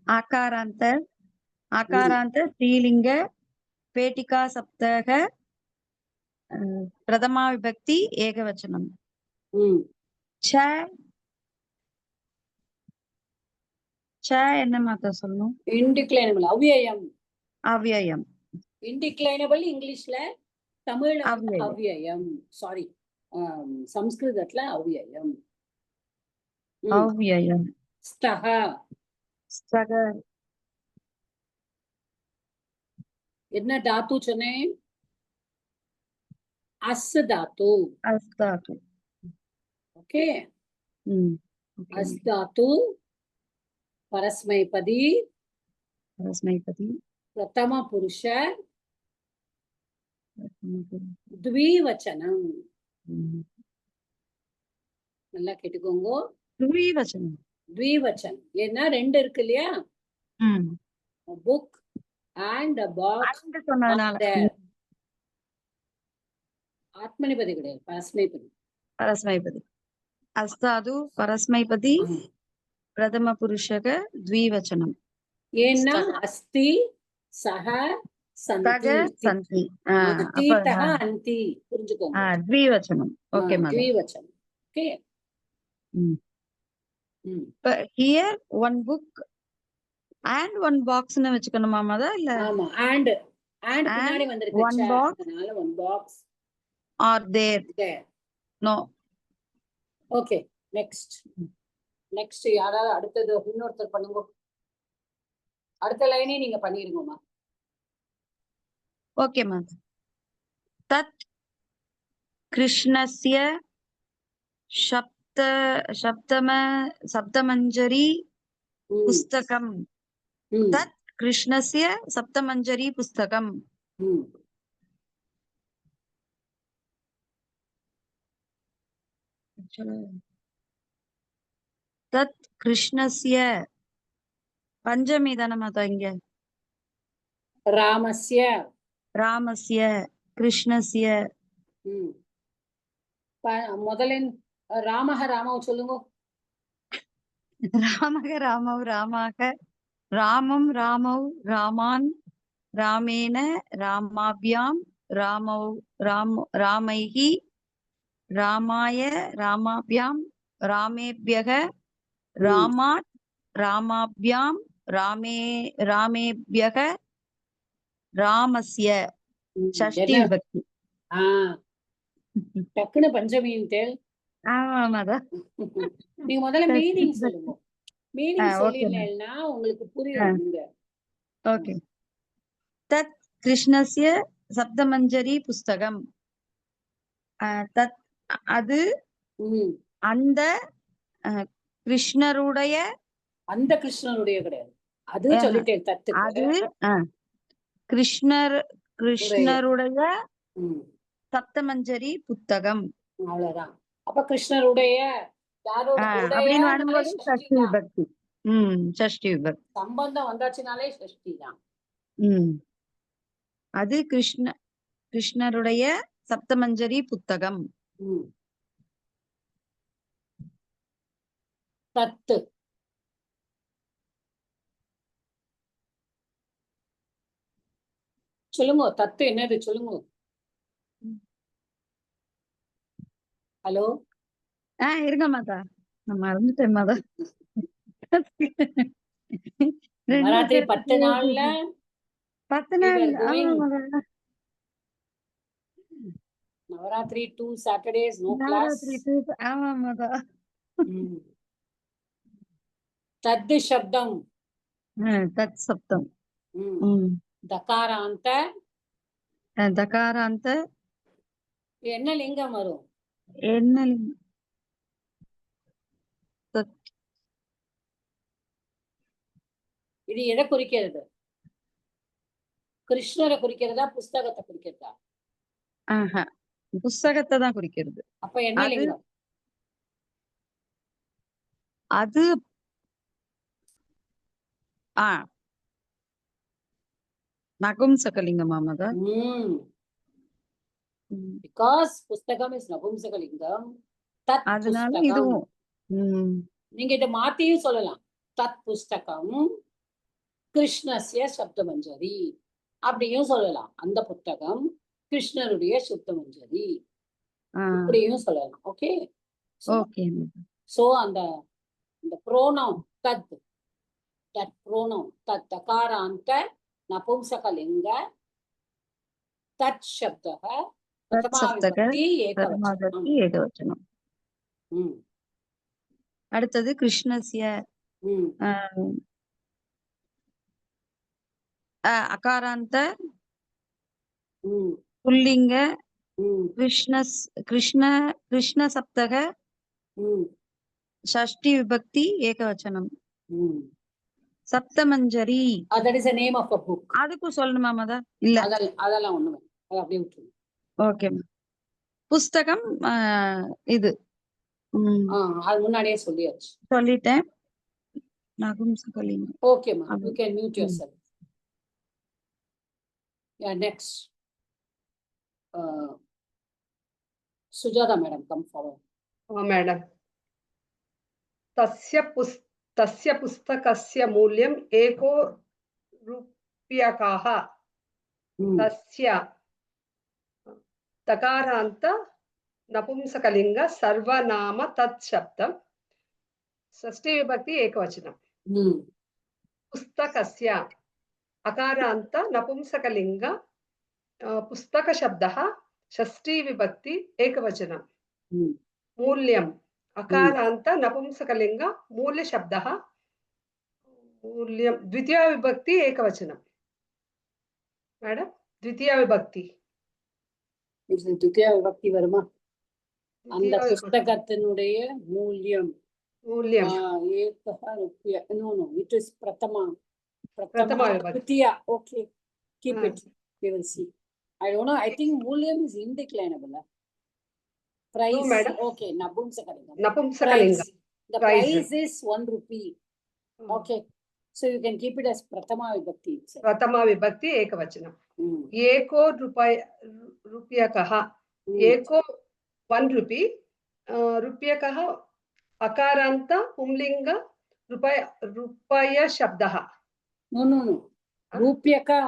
S4: ஆகாராந்த ஆகாராந்த ஸ்ரீலிங்க பேட்டிகா சப்தக பிரதமா விபக்தி ஏகவச்சனம்.
S1: ம்.
S4: ச ச என்ன மாத்த சொல்லணும்?
S1: இன்டிக்ளைனபிள் அவ்யயம்.
S4: அவ்யயம்.
S1: இன்டிக்ளைனபிள் இங்கிலீஷ்ல, தமிழ்ல வந்து
S4: அவ்யயம்.
S1: அவ்யயம். சாரி, சம்ஸ்கிருதத்துல அவ்யயம்.
S4: அவ்யயம்.
S1: ஸ்தஹ
S4: ஸ்தக
S1: என்ன தாத்து சொன்னேன்? அஸ் தாத்து.
S4: அஸ்தாது.
S1: Okay,
S4: okay.
S1: அஸ் தாத்து பரஸ்மைபதி
S4: பரஸ்மைபதி
S1: பிரதம புருஷ த்விவச்சனம். நல்லா கேட்டுக்கோங்க.
S4: த்விவச்சனம்.
S1: த்விவச்சனம் ஏன்னா ரெண்டு இருக்கு இல்லையா? Book and box.
S4: அந்த சொன்னதுனால
S1: ஆத்மனிபதி கிடையாது, பரஸ்மைபதி.
S4: பரஸ்மைபதி. அஸ்தாது பரஸ்மைபதி பிரதம புருஷக த்விவச்சனம்.
S1: ஏன்னா அஸ்தி சஹ
S4: சக
S1: சந்தி.
S4: சந்தி.
S1: தீதஹ அந்தி. புரிஞ்சுக்கோங்க.
S4: த்விவச்சனம். Okay madam.
S1: த்விவச்சனம். Okay.
S4: Here one book and one பாக்ஸ்னு வச்சுக்கணுமா மதா? இல்ல
S1: ஆமா, and பின்னாடி வந்திருக்கு.
S4: one box.
S1: அதனால one box
S4: are there?
S1: there.
S4: No.
S1: Okay, next யாராவது அடுத்தது இன்னொருத்தர் பண்ணுங்க. அடுத்த லைனே நீங்க பண்ணிருங்கம்மா.
S4: Okay ma'am. தத் கிருஷ்ணஸ்ய சப்தமஞ்சரி புஸ்தகம். தத் கிருஷ்ணஸ்ய சப்தமஞ்சரி புஸ்தகம். தத் கிருஷ்ணஸ்ய பஞ்சமி தானே மாதா இங்க?
S1: ராமஸ்ய
S4: ராமஸ்ய கிருஷ்ணஸ்ய.
S1: முதலின் ராமஹ ராமவ சொல்லுங்க.
S4: ராமக ராமவ் ராமாக ராமம் ராமவ் ராமான் ராமேன ராமாபியாம் ராமைஹி ராமாய ராமாபியாம் ராமேபியக ராமாத் ராமாபியாம் ராமேபியக ராமஸ்ய. ஷஷ்டி விபக்தி.
S1: டக்குனு பஞ்சமியின் தேல்.
S4: ஆமா மாதா.
S1: நீங்க முதல்ல மீனிங் சொல்லுங்க. மீனிங் சொல்லிடலன்னா உங்களுக்கு புரியும்.
S4: ஓகே. தத் கிருஷ்ணஸ்ய சப்தமஞ்சரி புஸ்தகம். தத் அது அந்த கிருஷ்ணருடைய.
S1: அந்த கிருஷ்ணருடைய கிடையாது, அது சொல்லிட்டேன். தத்து
S4: அது கிருஷ்ணருடைய சப்தமஞ்சரி புத்தகம்.
S1: அவ்வளவுதான். அப்ப கிருஷ்ணருடைய
S4: அப்படின்னு வரும்போது ஷஷ்டி விபக்தி. ஷஷ்டி விபக்தி
S1: சம்பந்தம் வந்தாச்சுனாலே ஷஷ்டி தான்.
S4: அது கிருஷ்ணருடைய சப்தமஞ்சரி புத்தகம்.
S1: தத்து சொல்லுங்க. தத்து என்னது சொல்லுங்க. ஹலோ,
S4: இருங்க மாதா, நான் மறந்துட்டேன் மாதா.
S1: நவராத்திரி 10 நாள்ல
S4: 10 நாள்.
S1: Navaratri 2 Saturdays, no class.
S4: ஆமா மாதா.
S1: தத்து சப்தம்.
S4: தத் சப்தம்.
S1: தகாராந்த.
S4: தகாராந்த
S1: என்ன லிங்கம் வரும்?
S4: என்ன?
S1: இது எதை குறிக்கிறது? கிருஷ்ணரை குறிக்கிறதா, புஸ்தகத்தை குறிக்கிறதா?
S4: புஸ்தகத்தை தான் குறிக்கிறது.
S1: அப்ப என்ன லிங்கம்?
S4: அது நகும்சகலிங்கமா மாதா?
S1: Because புஸ்தகம் is நபும்சகலிங்கம், தத்
S4: அதனால
S1: புஸ்தகம்.
S4: இதுவும்
S1: நீங்க இதை மாத்தியும் சொல்லலாம். தத் புஸ்தகம் கிருஷ்ணஸ்ய சப்தமஞ்சரி அப்படியும் சொல்லலாம். அந்த புத்தகம் கிருஷ்ணருடைய சப்தமஞ்சரி இப்படியும் சொல்லலாம். ஓகே
S4: ஓகே
S1: சோ அந்த ப்ரோனவுன் தத், தட் ப்ரோனவுன் தத் தகாராந்த நபும்சகலிங்க தத் சப்தः பிரதமா விபக்தி ஏகவச்சனம்.
S4: ஏகவச்சனம். அடுத்தது கிருஷ்ணஸ்ய அகாராந்த புல்லிங்க கிருஷ்ண சப்தக ஷஷ்டி விபக்தி ஏகவச்சனம். சப்தமஞ்சரி
S1: that is the name of a book.
S4: அதுக்கும் சொல்லணுமா மதா? இல்ல
S1: அதெல்லாம் ஒண்ணுமே, அது அப்படியே விட்டுருங்க.
S4: ஓகே. புஸ்தகம் இது
S1: அது முன்னாடியே சொல்லியாச்சு.
S4: சொல்லிட்டேன். நபும்சகலிங்கம்.
S1: Okay ma, you can mute yourself. Yeah, next. Sujata madam, come forward.
S3: Oh madam. तस्य पुस्तकस्य मूल्यम् एको रूप्यकः. तस्य तकारान्त नपुंसकलिंग सर्वनाम तत्शब्दं षष्ठी विभक्ति एकवचनम्. पुस्तकस्य अकारान्त नपुंसकलिंग पुस्तक शब्दः षष्ठी विभक्ति एकवचनम्. मूल्यम् अकारान्त नपुंसकलिंग मूल्य शब्दः मूल्यं द्वितीया विभक्ति एकवचनम्. मैडम द्वितीया विभक्ति
S1: द्वितीया विभक्ति வருமா? அந்த புத்தகத்தினுடைய மூல்யம் एकः रुपया. No, it is prathama Dwitiya. Okay, keep it, we will see. I don't know, I think मूल्यम is indeclinable. Price,
S3: no, madam.
S1: Okay, nabumsakalinga. The price is 1 rupee. Okay, so you can keep it as prathama vibhakti itself.
S3: prathama vibhakti ekavachanam. Echo रूप्यकः. Echo 1 rupee. रूप्यकः अकारान्त पुंलिंग रुपय शब्दः.
S1: No. रूप्यका.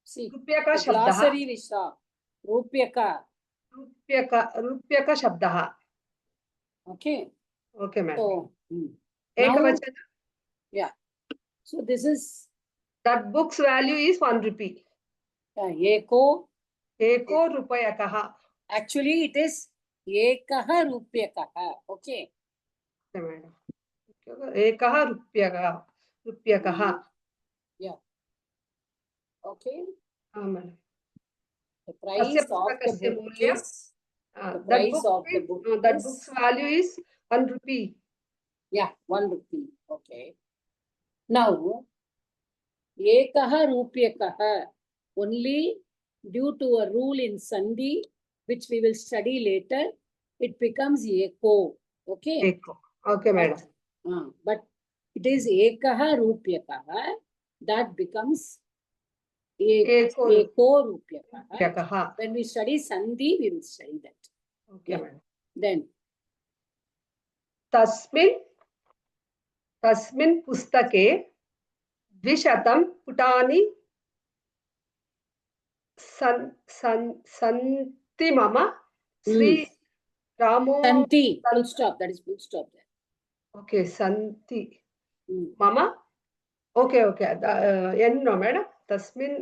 S1: See,
S3: रूप्यका शब्दः.
S1: glossary we saw.
S3: रूप्यक शब्दः.
S1: Okay.
S3: Okay, ma'am.
S1: So,
S3: ekavachana.
S1: Yeah. So this is
S3: that book's value is 1 rupee.
S1: Echo
S3: रूप्यकः.
S1: Actually it is एकः रूप्यकः. Okay.
S3: Okay, madam. एकः रूप्यकः.
S1: Yeah. Okay.
S3: madam.
S1: The price of the book is the price of the book.
S3: That book's value is 1 rupee.
S1: Yeah, 1 rupee. Okay. Now, ekah rupyakah, only due to a rule in Sandhi, which we will study later, it becomes eko. Okay.
S3: Eko. Okay, madam.
S1: But it is ekah rupyakah, that becomes eko rupyakah. When we study Sandhi, we will study that.
S3: Okay, madam.
S1: Then
S3: तस्मिन् पुस्तके 200 पुटानि सन्ति मम श्री रामो.
S1: Santi, full stop, that is full stop there.
S3: Okay, सन्ति मम. Okay, no madam. तस्मिन्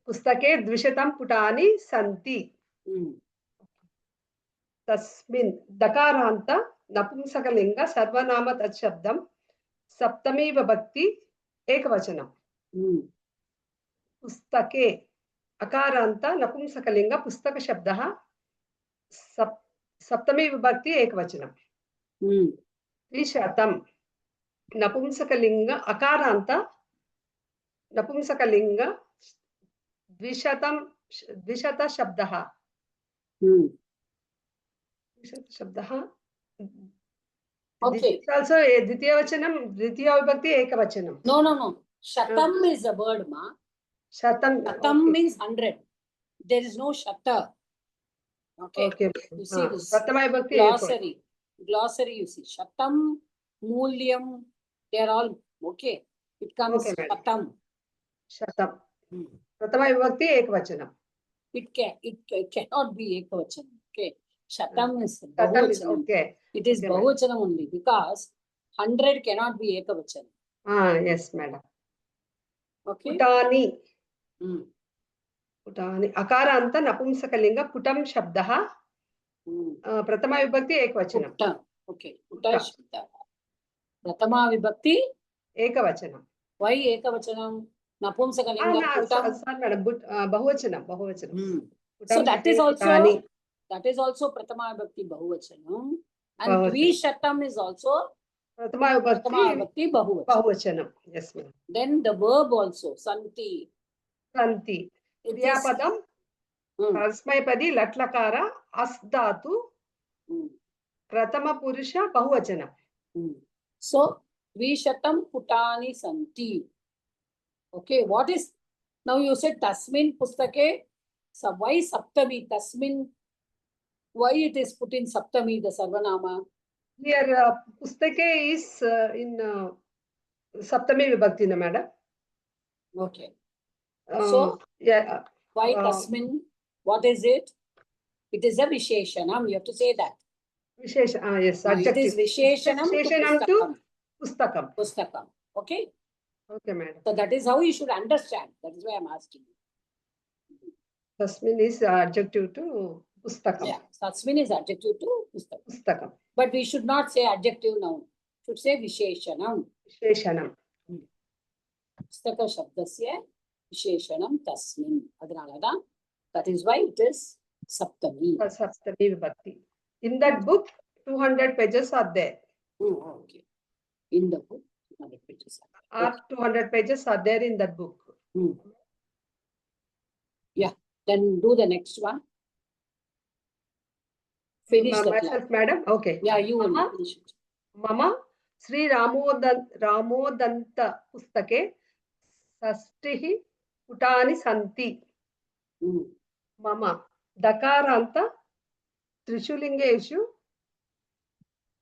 S3: पुस्तके 200 पुटानि सन्ति. तस्मिन् दकारान्त नपुंसकलिंग सर्वनाम तत्शब्दं सप्तमी विभक्ति एकवचनम्. पुस्तके अकारान्त नपुंसकलिंग पुस्तक शब्दः सप्तमी विभक्ति एकवचनम्. 300 नपुंसकलिंग अकारान्त नपुंसकलिंग 200 शब्दः.
S1: Okay.
S3: Also द्वितीय वचनम द्वितीय विभक्ति एकवचनम.
S1: No. Shatam is a word, ma.
S3: Shatam
S1: means 100. There is no shata. Okay.
S3: Okay.
S1: You see this
S3: Prathama Vibhakti A4.
S1: glossary you see. Shatam, Mulyam, they are all okay. It comes
S3: Okay, madam.
S1: Shatam.
S3: Shatam.
S1: Hmm.
S3: Prathama Vibhakti Ekvachanam.
S1: It cannot be Ekavachanam. Okay. Shatam is
S3: Shatam is
S1: Bahuvachanam.
S3: okay.
S1: It is
S3: Okay, madam.
S1: Bahuvachanam only because 100 cannot be Ekavachanam.
S3: Yes, madam.
S1: Okay.
S3: Putani.
S1: Hmm.
S3: Putani. Akaranta Napumsakalinga Putam Shabdaha.
S1: Hmm.
S3: Prathama Vibhakti Ekvachanam.
S1: Putta. Okay. Putta
S3: Putta.
S1: Shabda. Pratama Vibhakti.
S3: Ekavachanam.
S1: Why Ekavachanam? Napumsakalinga Puttam.
S3: Sorry, madam. Bahuvachanam. Bahuvachanam.
S1: Hmm.
S3: Putam
S1: So that is
S3: Putani.
S1: also Pratama Vibhakti Bahuvachanam. And
S3: Bahuvachanam.
S1: Dvishatam is also
S3: Prathama
S1: Pratama
S3: Vibhakti
S1: Vibhakti Bahuvachanam.
S3: Bahuvachanam. Yes, madam.
S1: Then the verb also, Santi.
S3: Santi.
S1: It is.
S3: Kriyapadam. Parasmaipadi Latlakara Asdatu. Prathama Purusha Bahuvachanam.
S1: So, Dvishatam Putani Santi. Okay, what is, now you said Tasmin Pustake, so why Saptami, Tasmin, why it is put in Saptami, the Sarvanama?
S3: Here, Pustake is in Saptami Vibhakti, na madam.
S1: Okay. So,
S3: yeah.
S1: Why Tasmin? What is it? It is a Visheshanam, you have to say that.
S3: Vishesha, yes,
S1: It
S3: adjective.
S1: is Visheshanam
S3: Visheshanam to Pustakam.
S1: Pustakam. Okay?
S3: Okay, madam.
S1: So that is how you should understand. That is why I'm asking you.
S3: Tasmin is adjective to Pustakam.
S1: Yeah, Tasmin is adjective to Pustakam.
S3: Pustakam.
S1: But we should not say adjective noun. Should say Visheshanam.
S3: Visheshanam.
S1: Pustaka Shabdasya Visheshanam Tasmin. Adranada. That is why it is Saptami.
S3: Saptami Vibhakti. In that book, 200 pages are there.
S1: Okay. In the book, 200 pages.
S3: Okay. 200 pages are there in that book.
S1: Yeah. Then do the next one. Finish the
S3: Myself,
S1: class.
S3: madam. Okay.
S1: Yeah, you will
S3: Mama,
S1: finish it.
S3: Mama Sri Ramodanta Pustake Sastihi Putani Santi. Mama Dakaranta Trishulingeshu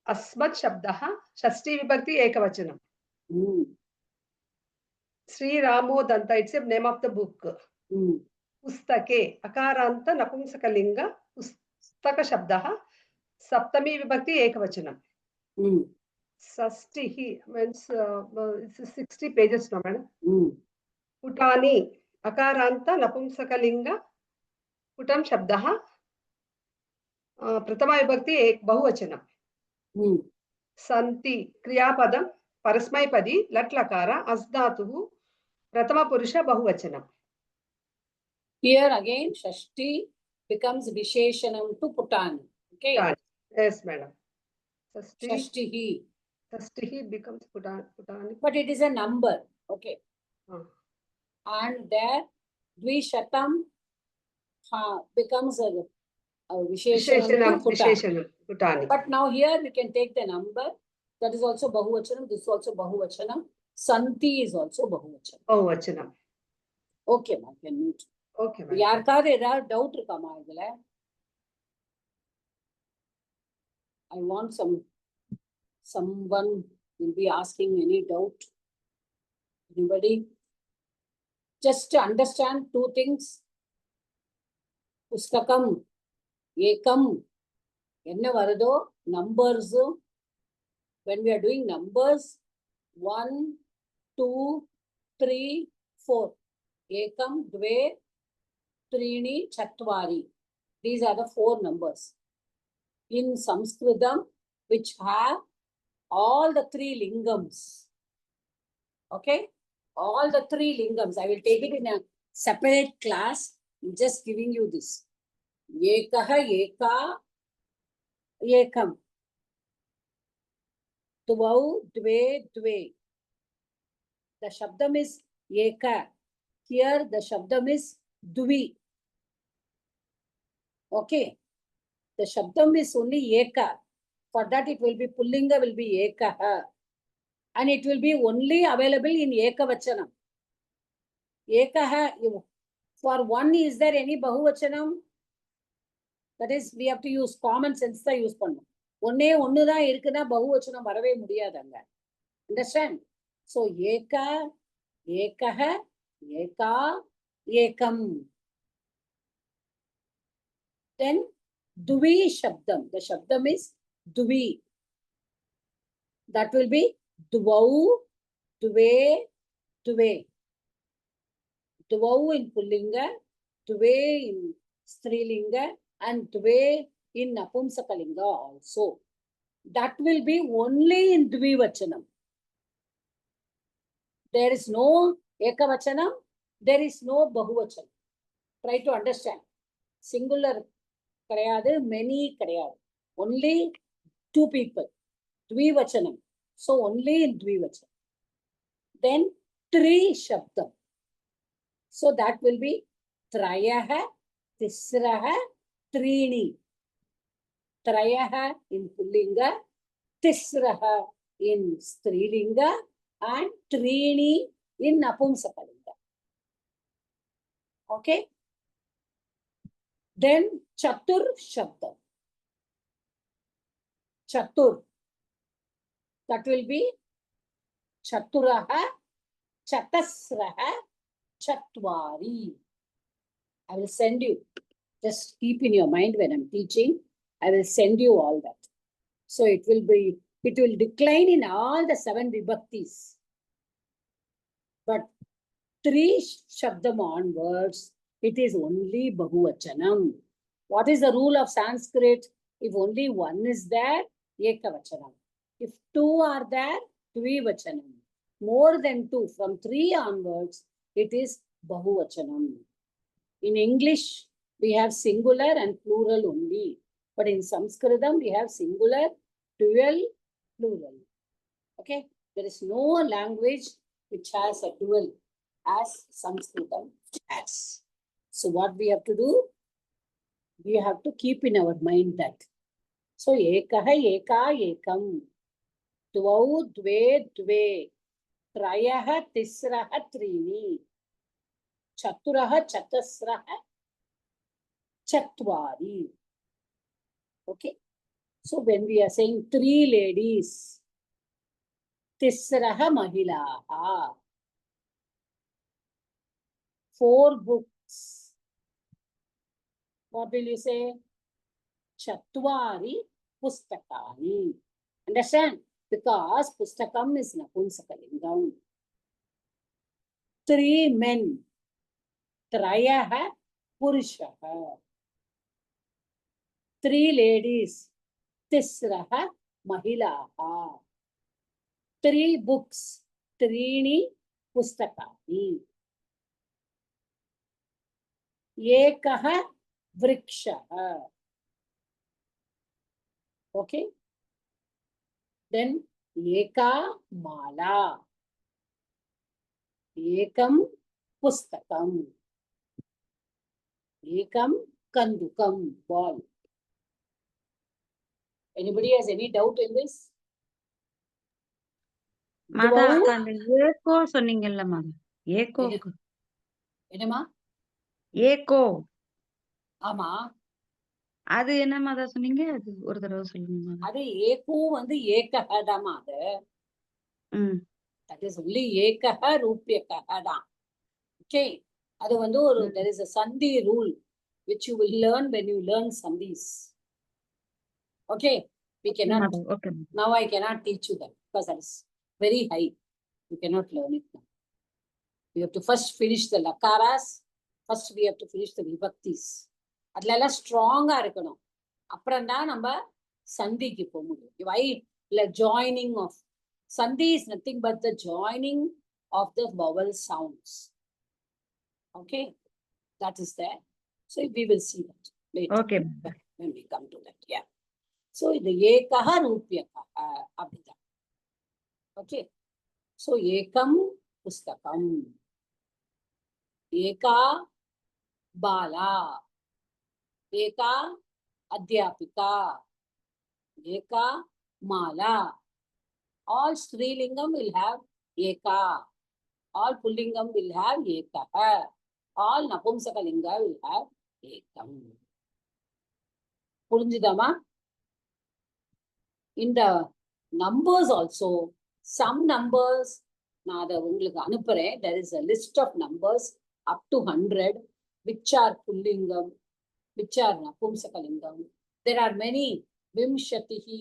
S3: Asmat Shabdaha Shasti Vibhakti Ekavachanam. Sri Ramodanta, it's the name of the book. Pustake Akaranta Napumsakalinga Pustaka Shabdaha Saptami Vibhakti Ekavachanam. Sastihi means it's 60 pages, no madam. Putani Akaranta Napumsakalinga Putam Shabdaha Pratama Vibhakti Bahuvachanam. Santi Kriyapadam Parasmaipadi Latlakara Asdatuhu Pratama Purusha Bahuvachanam.
S1: Here again, Shashti becomes Visheshanam to Putani. Okay.
S3: Yes, madam.
S1: Shashtihi.
S3: Shashtihi becomes Putani.
S1: But it is a number. Okay. And there, Dvishatam becomes a Visheshanam to
S3: Putani.
S1: But now here we can take the number. That is also Bahuvachanam. This is also Bahuvachanam. Santi is also Bahuvachanam.
S3: Bahuvachanam.
S1: Okay, ma. Can mute.
S3: Okay, madam.
S1: யாருக்காவது ஏதாவது doubt இருக்காமா இதுல? I want someone will be asking any doubt. Anybody? Just to understand two things. Pustakam, Ekam, enna varado, numbers. When we are doing numbers, 1, 2, 3, 4. Ekam, Dve, Trini, Chatvari. These are the 4 numbers. In Sanskritam, which have all the 3 lingams. Okay? All the 3 lingams. I will take it in a separate class. I'm just giving you this. Ekaha, Eka, Ekam. Tvau, Dve, Dve. The Shabdam is Eka. Here the Shabdam is Dvi. Okay. The Shabdam is only Eka. For that it will be Pullinga will be Ekaha. And it will be only available in Ekavachanam. Ekaha. For one, is there any Bahuvachanam? That is, we have to use common sense தான் use பண்ணணும். ஒன்னே ஒண்ணுதான் இருக்குன்னா பகுவச்சனம் வரவே முடியாது அங்க. Understand? So ஏக, ஏகஹ, ஏகா, ஏகம். Then duvi shabdam. The shabdam is duvi. That will be duvau, duve, duve. Duvau in pullinga, duve in strilinga, and duve in napumsakalinga also. That will be only in dvivachanam. There is no ekavachanam, there is no bahuvachanam. Try to understand. Singular kadayadu, many kadayadu. Only two people. Dvivachanam. So only in dvivachanam. Then three shabdam. So that will be trayaha, tisraha, trini. Trayaha in pullinga, tisraha in strilinga, and trini in napumsakalinga. Okay? Then chatur shabdam. Chatur. That will be chaturaha, chatasraha, chatvari. I will send you. Just keep in your mind when I'm teaching. I will send you all that. So it will decline in all the 7 vibhaktis. But 3 shabdam onwards, it is only bahuvachanam. What is the rule of Sanskrit? If only one is there, ekavachanam. If 2 are there, dvivachanam. More than 2, from 3 onwards, it is bahuvachanam. In English, we have singular and plural only. But in Sanskritam, we have singular, dual, plural. Okay? There is no language which has a dual as Sanskritam has. So what we have to do? We have to keep in our mind that. So, ekaha, eka, ekam. Dvau, dve, dve. Trayaha, tisraha, trini. Chaturaha, chatasraha, chatvari. Okay? So when we are saying 3 ladies, tisraha mahilaha. 4 books. What will you say? Chatvari pustakani. Understand? Because pustakam is napumsakalingam. 3 men. Trayaha purushaha. 3 ladies. Tisraha mahilaha. 3 books. Trini pustakani. Ekaha vrikshaha. Okay? Then eka mala. Ekam pustakam. Ekam kandukam. Ball. Anybody has any doubt in this?
S4: Mata
S1: Dvau.
S4: அந்த ஏகோ சொன்னீங்கல்ல மாதா, ஏகோ
S1: என்னமா?
S4: ஏகோ
S1: ஆமா.
S4: அது என்ன மாதா சொன்னீங்க? அது ஒரு தடவை சொல்லுங்க மாதா.
S1: அது ஏகும் வந்து ஏகஹதாமா அது. That is only ஏகஹ ரூப்யகஹதான். Okay. அது வந்து ஒரு there is a sandhi rule which you will learn when you learn sandhis. Okay. We cannot.
S4: Okay.
S1: Now I cannot teach you that because that is very high. You cannot learn it now. We have to first finish the lakaras. First we have to finish the vibhaktis. அதெல்லாம் ஸ்ட்ராங்கா இருக்கணும். அப்புறம் தான் நம்ம சந்திக்கு போக முடியும். Why? Like joining of sandhi is nothing but the joining of the vowel sounds. Okay, that is there. So we will see that later.
S4: Okay.
S1: When we come to that, yeah. So the ekaha rupyakaha abhida. Okay. So ekam pustakam. Eka bala. Eka adhyapika. Eka mala. All strilingam will have eka. All pullingam will have ekaha. All napumsakalinga will have ekam. புரிஞ்சுதாமா? In the numbers also, some numbers நான் அதை உங்களுக்கு அனுப்புறேன். There is a list of numbers up to 100 which are pullingam, which are napumsakalingam. There are many vimshatihi.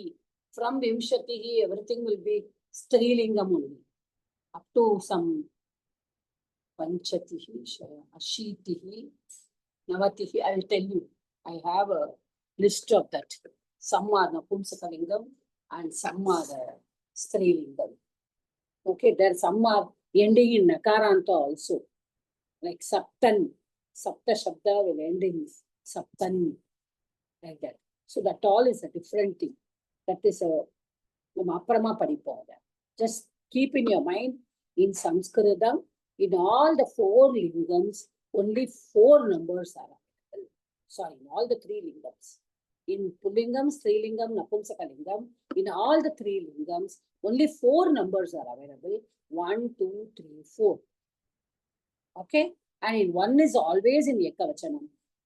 S1: From vimshatihi everything will be strilingam only. Up to some panchatihi, ashitihi, navatihi. I will tell you. I have a list of that. Some are napumsakalingam and some are strilingam. Okay, there some are ending in nakaranta also. Like saptan, sapta shabda will end in saptan, like that. So that all is a different thing. That is a aprama padipoda. Just keep in your mind, in Sanskritam, in all the 4 lingams, only 4 numbers are available. Sorry, in all the 3 lingams. In Pullingam, Strilingam, Napumsakalingam, in all the 3 lingams, only 4 numbers are available. 1, 2, 3, 4. Okay? And in 1 is always in Ekavachanam.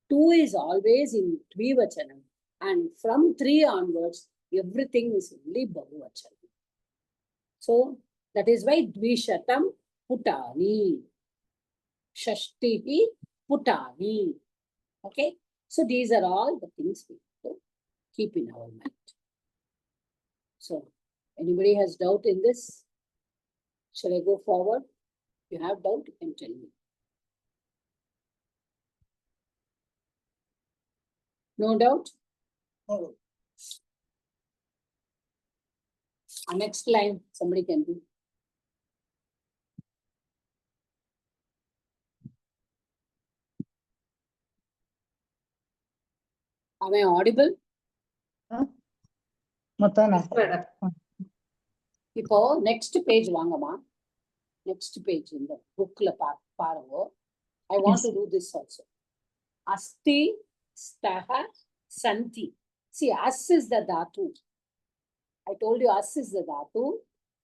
S1: 2 is always in Dvivachanam. And from 3 onwards, everything is only Bahuvachanam. So, that is why Dvishatam Putani. Shashtihi Putani. Okay? So, these are all the things we have to keep in our mind. So, anybody has doubt in this? Shall I go forward? If you have doubt, you can tell me. No doubt?
S2: No.
S1: Next line, somebody can do. Am I audible?
S2: Mutana.
S3: Madam.
S1: இப்போ next page வாங்கம்மா. Next page in the bookல பாருங்க. I want
S2: Yes.
S1: to do this also. Asti, staha, santi. See, as is the dhatu. I told you as is the dhatu.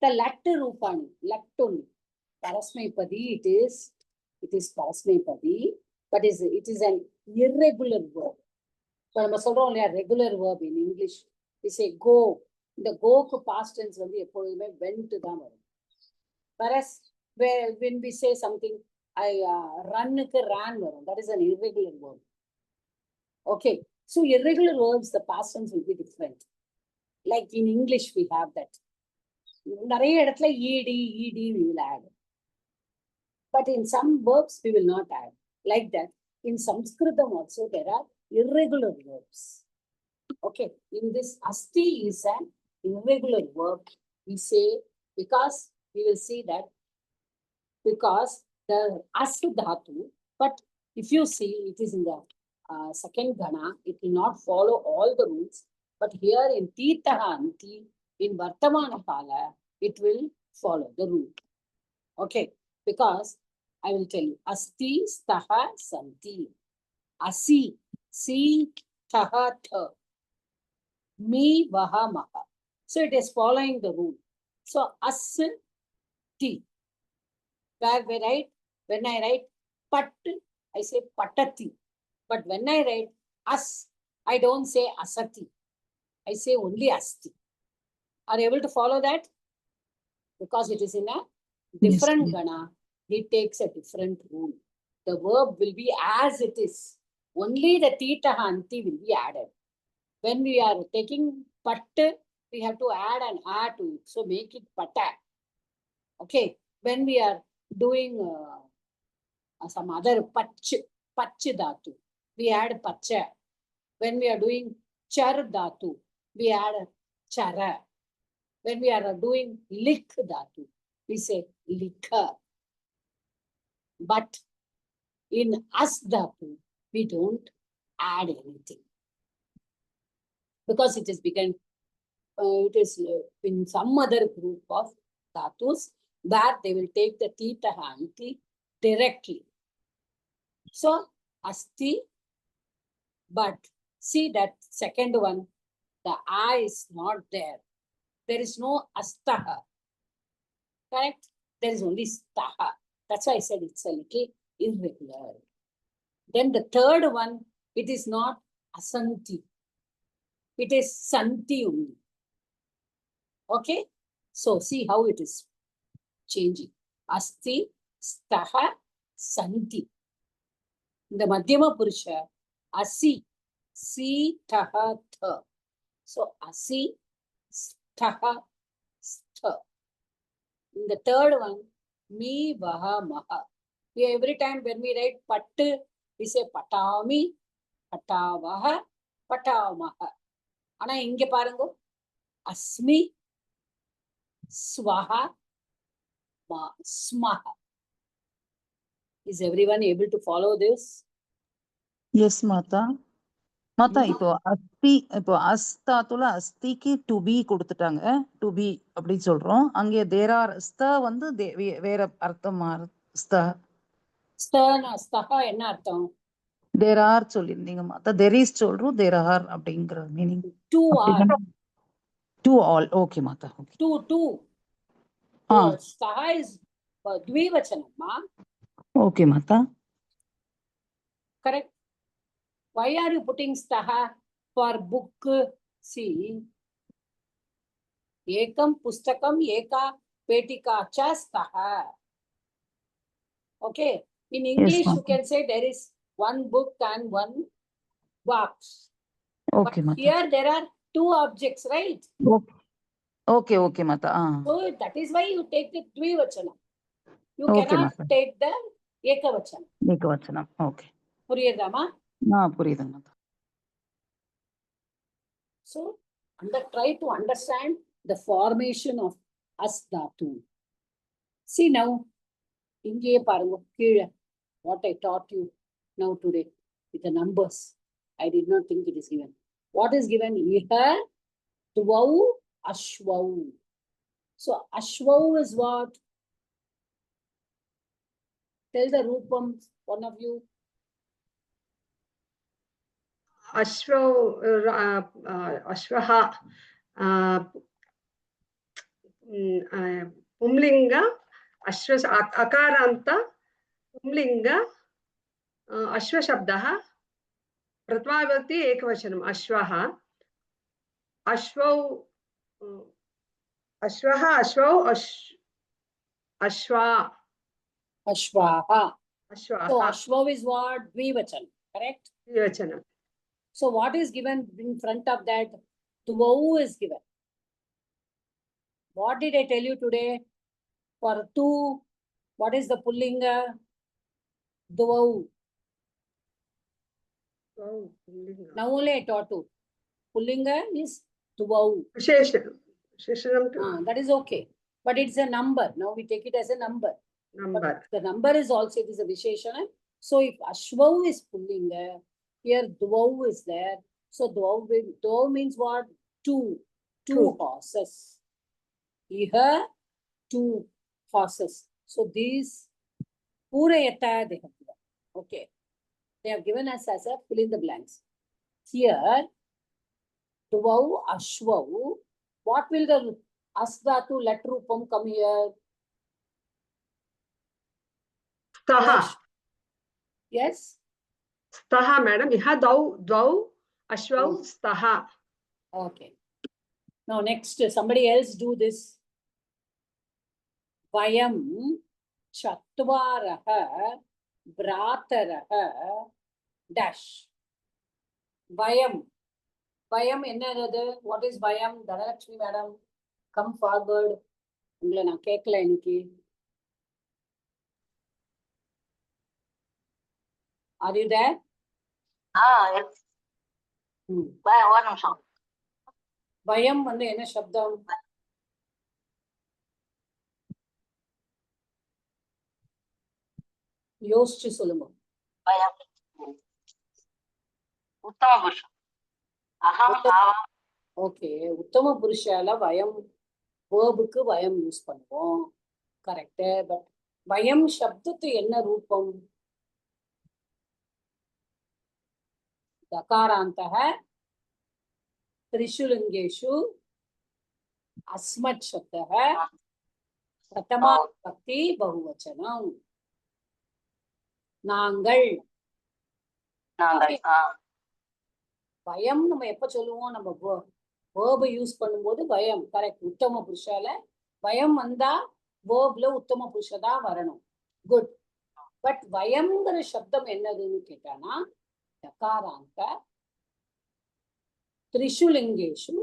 S1: The latter rupani, laktoni. Parasmaipadi, it is parasmaipadi, but it is an irregular verb. இப்போ நம்ம சொல்றோம் இல்லையா, regular verb in English. We say go. இந்த கோக்கு past tense வந்து எப்பொழுதுமே went தான் வரும். Whereas when we say something, I runக்கு ran வரும். That is an irregular verb. Okay. So irregular verbs, the past tense will be different. Like in English, we have that. நிறைய இடத்துல ed we will add. But in some verbs, we will not add. Like that. In Sanskritam also, there are irregular verbs. Okay. In this, asti is an irregular verb. We say, because we will see that, because the as dhatu, but if you see, it is in the second gana, it will not follow all the rules. But here in titaha anti, in vartamana kala, it will follow the rule. Okay. Because I will tell you, asti, staha, santi. Asi, si, taha, tha. Me, vaha, maha. So it is following the rule. So as, ti. Where we write, when I write pat, I say patati. But when I write as, I don't say asati. I say only asti. Are you able to follow that? Because it is in a different
S2: Yes.
S1: gana, it takes a different rule. The verb will be as it is. Only the theta anti will be added. When we are taking pat, we have to add an a to it. So make it pata. Okay. When we are doing some other pach dhatu, we add pacha. When we are doing char dhatu, we add chara. When we are doing lik dhatu, we say likha. But in as dhatu, we don't add anything. Because it is become, it is in some other group of dhatus, that they will take the theta anti directly. So, asti, but see that second one, the a is not there. There is no astaha. Correct? There is only staha. That's why I said it's a little irregular. Then the third one, it is not asanti. it is santi only. Okay, so see how it is changing. Asti, staha, santi. இந்த மத்தியம புருஷ அசி, C டஹ the. So asi, staha, sta. In the third one, mi, vaha, maha. Here every time when we write pattu, we say patami, patavaha, patamaha. ஆனா இங்க பாருங்க, அஸ்மி, ஸ்வஹா, ஸ்மஹா. Is everyone able to follow this?
S2: Yes மாதா. மாதா
S1: Yeah.
S2: இப்போ அஸ்தி, இப்போ அஸ்தாத்துல அஸ்திக்கு டு பி கொடுத்துட்டாங்க, டு பி அப்படின்னு சொல்றோம். அங்கே தேர் ஆர் ஸ்த வந்து வேற அர்த்தம் ஸ்த.
S1: ஸ்தனா, ஸ்தஹா என்ன அர்த்தம்?
S2: தேர் ஆர் சொல்லியிருந்தீங்க மாதா. தெர் இஸ் சொல்றோம், தேர் ஆர் அப்படிங்கிற meaning.
S1: Two are.
S2: Dual. Okay மாதா. Okay.
S1: Two. Staha is dvivachanam, ma.
S2: Okay மாதா.
S1: Correct. Why are you putting staha for book? See, ekam pustakam eka petika cha staha. Okay. In English, you
S2: ma'am.
S1: can say there is one book and one box.
S2: Okay
S1: But
S2: Mata.
S1: here there are two objects, right?
S2: Okay okay Mata.
S1: So that is why you take the dvivachanam. You
S2: Okay,
S1: cannot
S2: ma'am.
S1: take the ekavachanam.
S2: ஏகவச்சனம். Okay.
S1: புரியுதாமா?
S2: புரியுதுங்க மாதா.
S1: So try to understand the formation of as dhatu. See now, இங்கேயே பாருங்க கீழே what I taught you now today with the numbers. I did not think it is given. What is given? Iha, dvau, ashvau. So ashvau is what? Tell the rupam, one of you.
S3: अश्वः पुंलिंग अश्व अकारान्त पुंलिंग अश्व शब्दः प्रथमा विभक्ति एकवचनम् अश्वः अश्वौ अश्वः अश्वौ Ashva
S1: Ashvaha.
S3: अश्वाः
S1: So ashvav is what? Dvivachanam, correct?
S3: द्विवचनम्.
S1: So what is given in front of that? Dvau is given. What did I tell you today? For two, what is the pullinga? Dvau. Now only I taught you. Pullinga is dvau.
S3: विशेषणं
S1: That is okay. But it's a number. Now we take it as a number.
S3: number.
S1: But the number is also, it is a visheshana. So if ashvau is pullinga, here dvau is there. So dvau means what? Two horses. Iha, two horses. So these purayata they have given. Okay. They have given us as a fill in the blanks. Here, dvau, ashvau. What will the asdhatu let rupam come here?
S3: स्तः.
S1: Yes.
S3: स्तः madam. इह द्वौ अश्वौ स्तः.
S1: Okay. Now next, somebody else do this. Vayam chatvaraha brataraha dash. Vayam. Vayam என்னது? What is Vayam? Dhanalakshmi madam, come forward. உங்களை நான் கேட்கல இன்னைக்கு. Are you there?
S5: yes. ஒரு நிமிஷம்.
S1: பயம் வந்து என்ன சப்தம்? யோசிச்சு சொல்லுங்க.
S5: பயம். உத்தம புருஷம். அகம் பாவம்.
S1: ஓகே, உத்தம புருஷால வயம் வேர்புக்கு வயம் யூஸ் பண்ணுவோம். கரெக்ட். பட் வயம் சப்தத்து என்ன ரூபம்? दकारान्तः त्रिषु लिङ्गेषु अस्मत् शब्दः प्रथमा विभक्ति बहुवचनं. நாங்கள்.
S5: நாங்கள்.
S1: பயம் நம்ம எப்ப சொல்லுவோம், நம்ம வேர்பை யூஸ் பண்ணும்போது பயம் கரெக்ட். உத்தம புருஷால பயம் வந்தா வேர்ப்ல உத்தம புருஷதான் வரணும். குட். பட் வயம்ங்கிற சப்தம் என்னதுன்னு கேட்டானா யகாராந்த त्रिषु लिंगेषु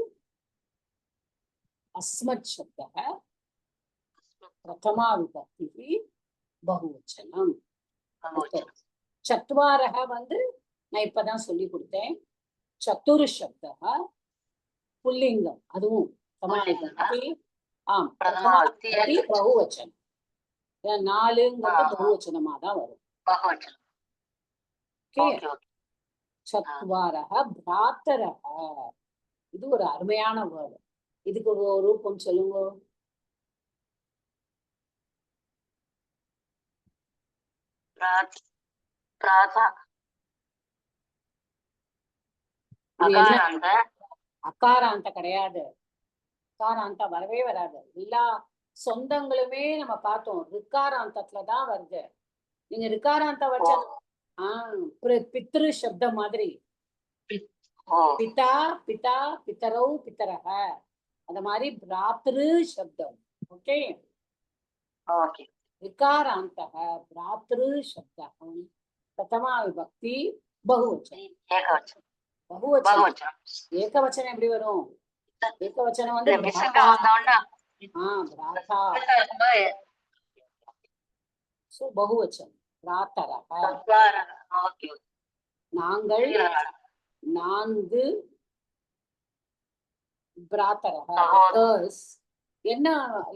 S1: अस्मत् शब्दः प्रथमा विभक्तिः बहुवचनम. चत्वारः வந்து நான் இப்பதான் சொல்லி கொடுத்தேன். சத்துரு சப்தः புல்லிங்கம், அதுவும் பிரதமா விபக்தி பகுவச்சனம். நாலுங்கிறது பகுவச்சனமா தான் வரும். சத்வாரஹ பிராத்தரஹ, இது ஒரு அருமையான வேர்டு. இதுக்கு ஒரு ரூபம் சொல்லுங்க. அகாராந்த கிடையாது, அகாராந்த வரவே வராது. எல்லா சொந்தங்களுமே நம்ம பார்த்தோம் ரிக்காராந்தத்துலதான் வருது. நீங்க ரிக்காராந்த வச்ச பித்ரு சப்தம் மாதிரி பிதா பிதா பிதரௌ பிதரஹ, அந்த மாதிரி பிராத்ரு சப்தம். ஓகே, ரிக்காராந்தः பிராத்ரு சப்தம் பிரதமா விபக்தி பகுவச்சனம். பகுவச்சனம் ஏகவச்சனம் எப்படி வரும்? ஏகவச்சனம் வந்து பகுவச்சனம் பிராத்தரஹ. நாங்கள் நான்கு பிராத்தரஹ. என்ன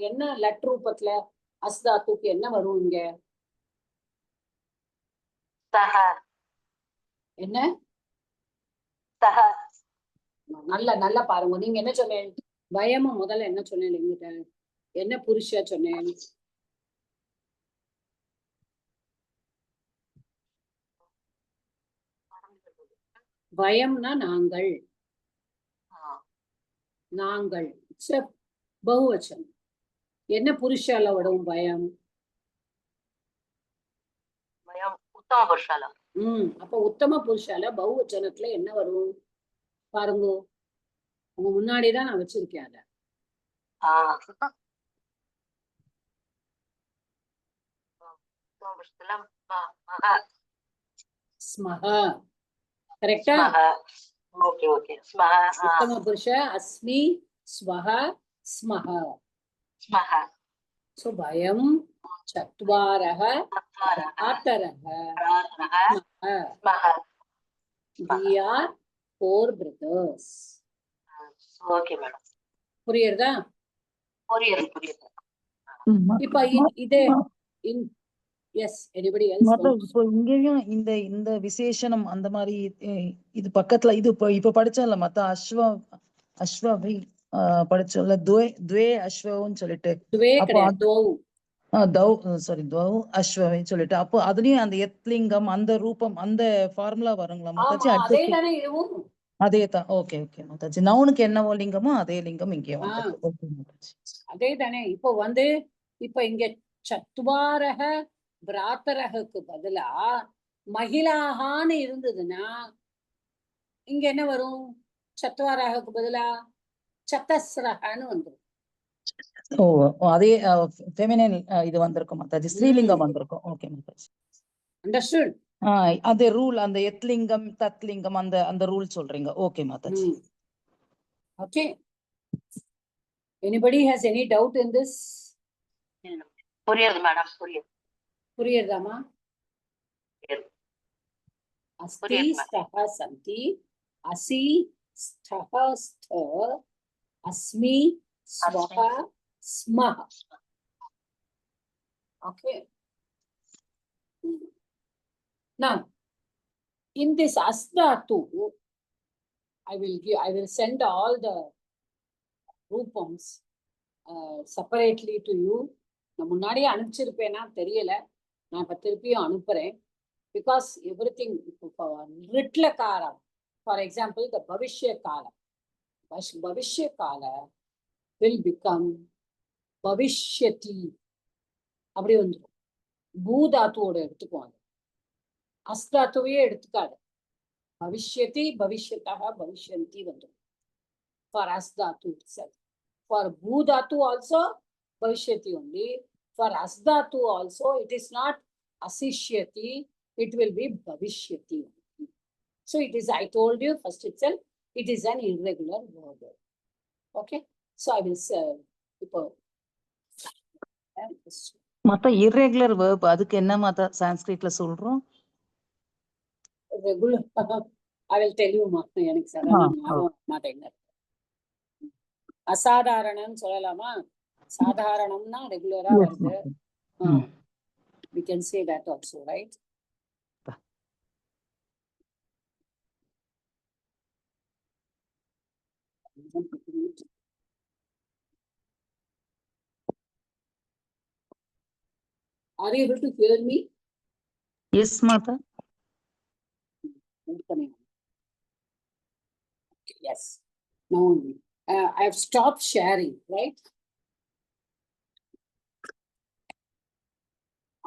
S1: என்ன லட் ரூபத்துல அஸ்தாத்துக்கு என்ன வரும் இங்க? என்ன? நல்ல நல்லா பாருங்க. நீங்க என்ன சொன்னேன்? பயம முதல்ல என்ன சொன்னேன்? எங்கிட்ட என்ன புருஷ சொன்னேன்? பயம்னா நாங்கள், நாங்கள் பகுவச்சனம். என்ன புருஷால வரும் பயம்? அப்ப உத்தம புருஷால பகுவச்சனத்துல என்ன வரும் பாருங்க. உங்க முன்னாடிதான் நான் வச்சிருக்கேன் அத. ஸ்மஹ கரெக்டா? உத்தம புருஷ அஸ்மி ஸ்வஹ ஸ்மஹ. சோ பயம் சத்வாரஹ பிராத்தரஹ ஸ்மஹ. We are 4 brothers. புரியுறதா? இப்ப இதே எஸ் எனிபடி எல்ஸ்?
S2: இப்போ இங்கேயும் இந்த இந்த விசேஷனம் அந்த மாதிரி இது பக்கத்துல இது இப்ப படிச்சோம்ல மத்த அஸ்வவி படிச்சோம்ல துவே அஸ்வன்னு சொல்லிட்டு துவௌ அஸ்வவின்னு சொல்லிட்டு அப்போ அதுலயும் அந்த எத்லிங்கம் அந்த ரூபம் அந்த ஃபார்முலா வருங்களா மத்தாச்சி? அதேதான். Okay okay மத்தாச்சி. நவுனுக்கு என்னவோ லிங்கமோ அதே லிங்கம் இங்கே
S1: அதே தானே. இப்போ வந்து இப்ப இங்க சத்வாரஹ பிராத்தரஹுக்கு பதிலா மகிழாகான்னு இருந்ததுன்னா இங்க என்ன வரும்? சத்வாரஹுக்கு பதிலா சதஸ்ரஹன்னு வந்துடும்.
S2: ஓ அதே ஃபெமினைன் இது வந்திருக்கும் மத்தாச்சி, ஸ்ரீலிங்கம் வந்திருக்கும். ஓகே மத்தாச்சி,
S1: அண்டர்ஸ்டுட்?
S2: அதே ரூல், அந்த எத்லிங்கம் தத்லிங்கம் அந்த அந்த ரூல் சொல்றீங்க. ஓகே மாதாஜி.
S1: Okay, anybody has any doubt in this?
S5: புரியுது மேடம்,
S1: புரியுதாமா? அஸ்தி ஸ்தஹ சந்தி அசி ஸ்தஹ ஸ்த அஸ்மி ஸ்வஹ ஸ்மஹ. Okay. Now, in this asdhatu, I will send all the rupams separately to you. நான் முன்னாடியே அனுப்பிச்சிருப்பேனா தெரியல, நான் இப்ப திருப்பியும் அனுப்புறேன். Because everything ரிட்ல காலம், for example, the bhavishya kala. Bhavishya kala will become bhavishyati. அப்படி வந்துடும். பூதாத்துவோட எடுத்துக்குவாங்க, அஸ்தாத்துவையே எடுத்துக்காது. Bhavishyati, bhavishyataha, bhavishyanti vandu. For as dhatu itself. For bhu dhatu also bhavishyati only. For as dhatu also it is not asishyati, it will be bhavishyati. So it is, I told you first itself, it is an irregular verb. Okay, so I will say people.
S2: மத்த irregular verb அதுக்கு என்ன மத்த சான்ஸ்கிரிட்ல சொல்றோம்?
S1: Regular. I will tell you எனக்கு சடனா ஞாபகம் மாட்டேங்குது. அசாதாரணம் சொல்லலாமா? சாதாரணம்னா ரெகுலரா வருது. We can say that also, right? Are you able to hear me?
S2: Yes, Mata.
S1: Yes. Now I have stopped sharing, right?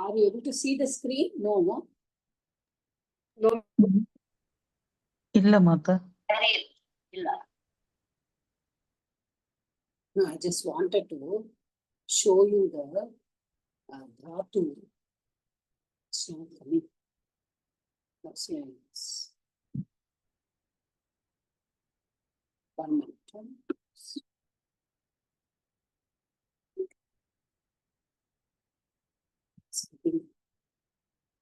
S1: Are you able to see the screen? No, no.
S3: No.
S2: இல்ல Mata.
S1: No, I just wanted to show you the dhatu. It's not coming. That's nice. One minute. Something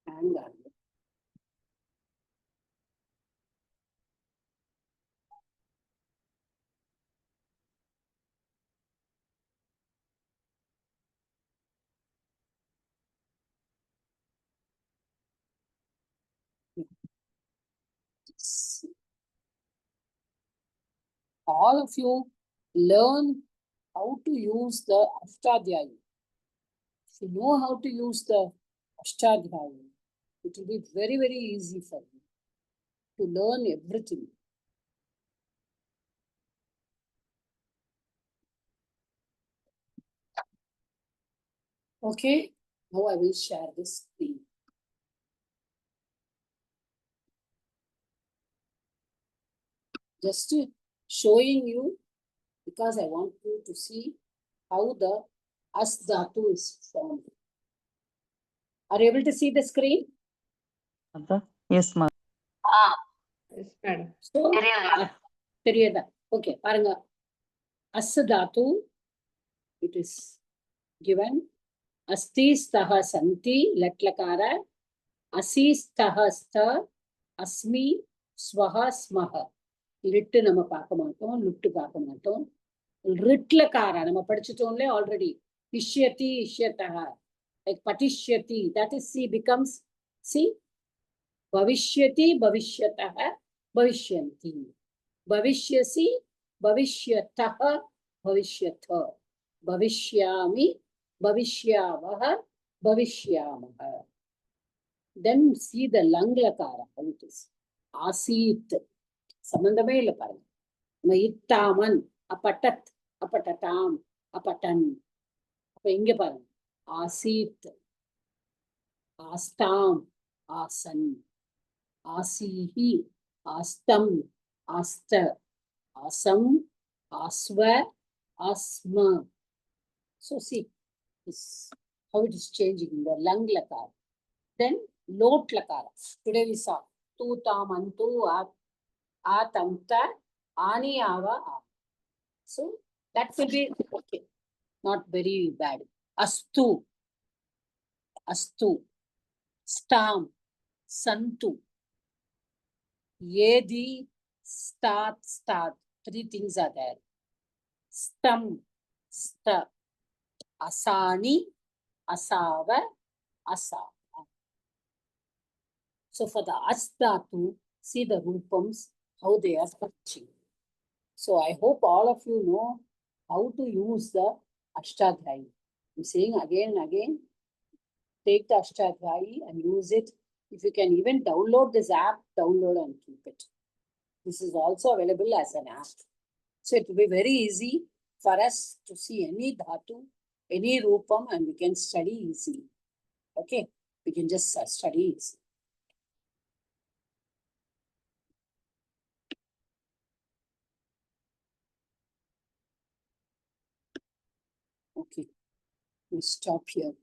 S1: hang on. All of you learn how to use the Ashtadhyayi. If you know how to use the Ashtadhyayi, it will be very, very easy for you to learn everything. Okay, now I will share this screen. Just showing you, because I want you to see how the As Dhatu is formed. Are you able to see the screen?
S2: Mata. Yes, Mata.
S3: Yes, madam.
S1: So, தெரியுதா? Okay, பாருங்க. As Dhatu, it is given. Asti staha santi, latlakara. Asi staha sta, asmi swaha smaha. லிட்டு நம்ம பார்க்க மாட்டோம், லுட்டு பார்க்க மாட்டோம். ரிட்லகாரா நம்ம படிச்சுட்டோம்ல ஆல்ரெடி. இஷ்யதி இஷ்யதஹ, லைக் பதிஷ்யதி, that is see becomes see. பவிஷ்யதி பவிஷ்யதஹ பவிஷ்யந்தி, பவிஷ்யசி பவிஷ்யதஹ பவிஷ்யத, பவிஷ்யாமி பவிஷ்யாவஹ பவிஷ்யாமஹ. Then see the lang lakara, how it is. ஆசீத், சம்பந்தமே இல்லை பாருங்க. இத்தாமன், அப்பட்டத், அப்பட்டதாம், அப்பட்டன். அப்ப இங்க பாருங்க, ஆசீத், ஆஸ்தாம், Hassan, ஆசீஹி, Hastham, ஆஸ்த, awesome, ஆஸ்வ, ஆஸ்ம. So see this, how it is changing in the lang lakara. Then lot lakara. Today we saw tu, tam, antu, atamta, ani, ava. So that will be okay, not very bad. Astu, astu, stam, santu, yedi, stat, stat. Three things are there. Stam, sta, asani, asava, asa. So for the Asdhatu, see the rupams, how they are touching. So I hope all of you know how to use the Ashtadhyayi. I'm saying again and again, take the Ashtadhyayi and use it. If you can even download this app, download and keep it. This is also available as an app. So it will be very easy for us to see any dhatu, any rupam, and we can study easily. Okay, we can just study easily. Okay. We stop here.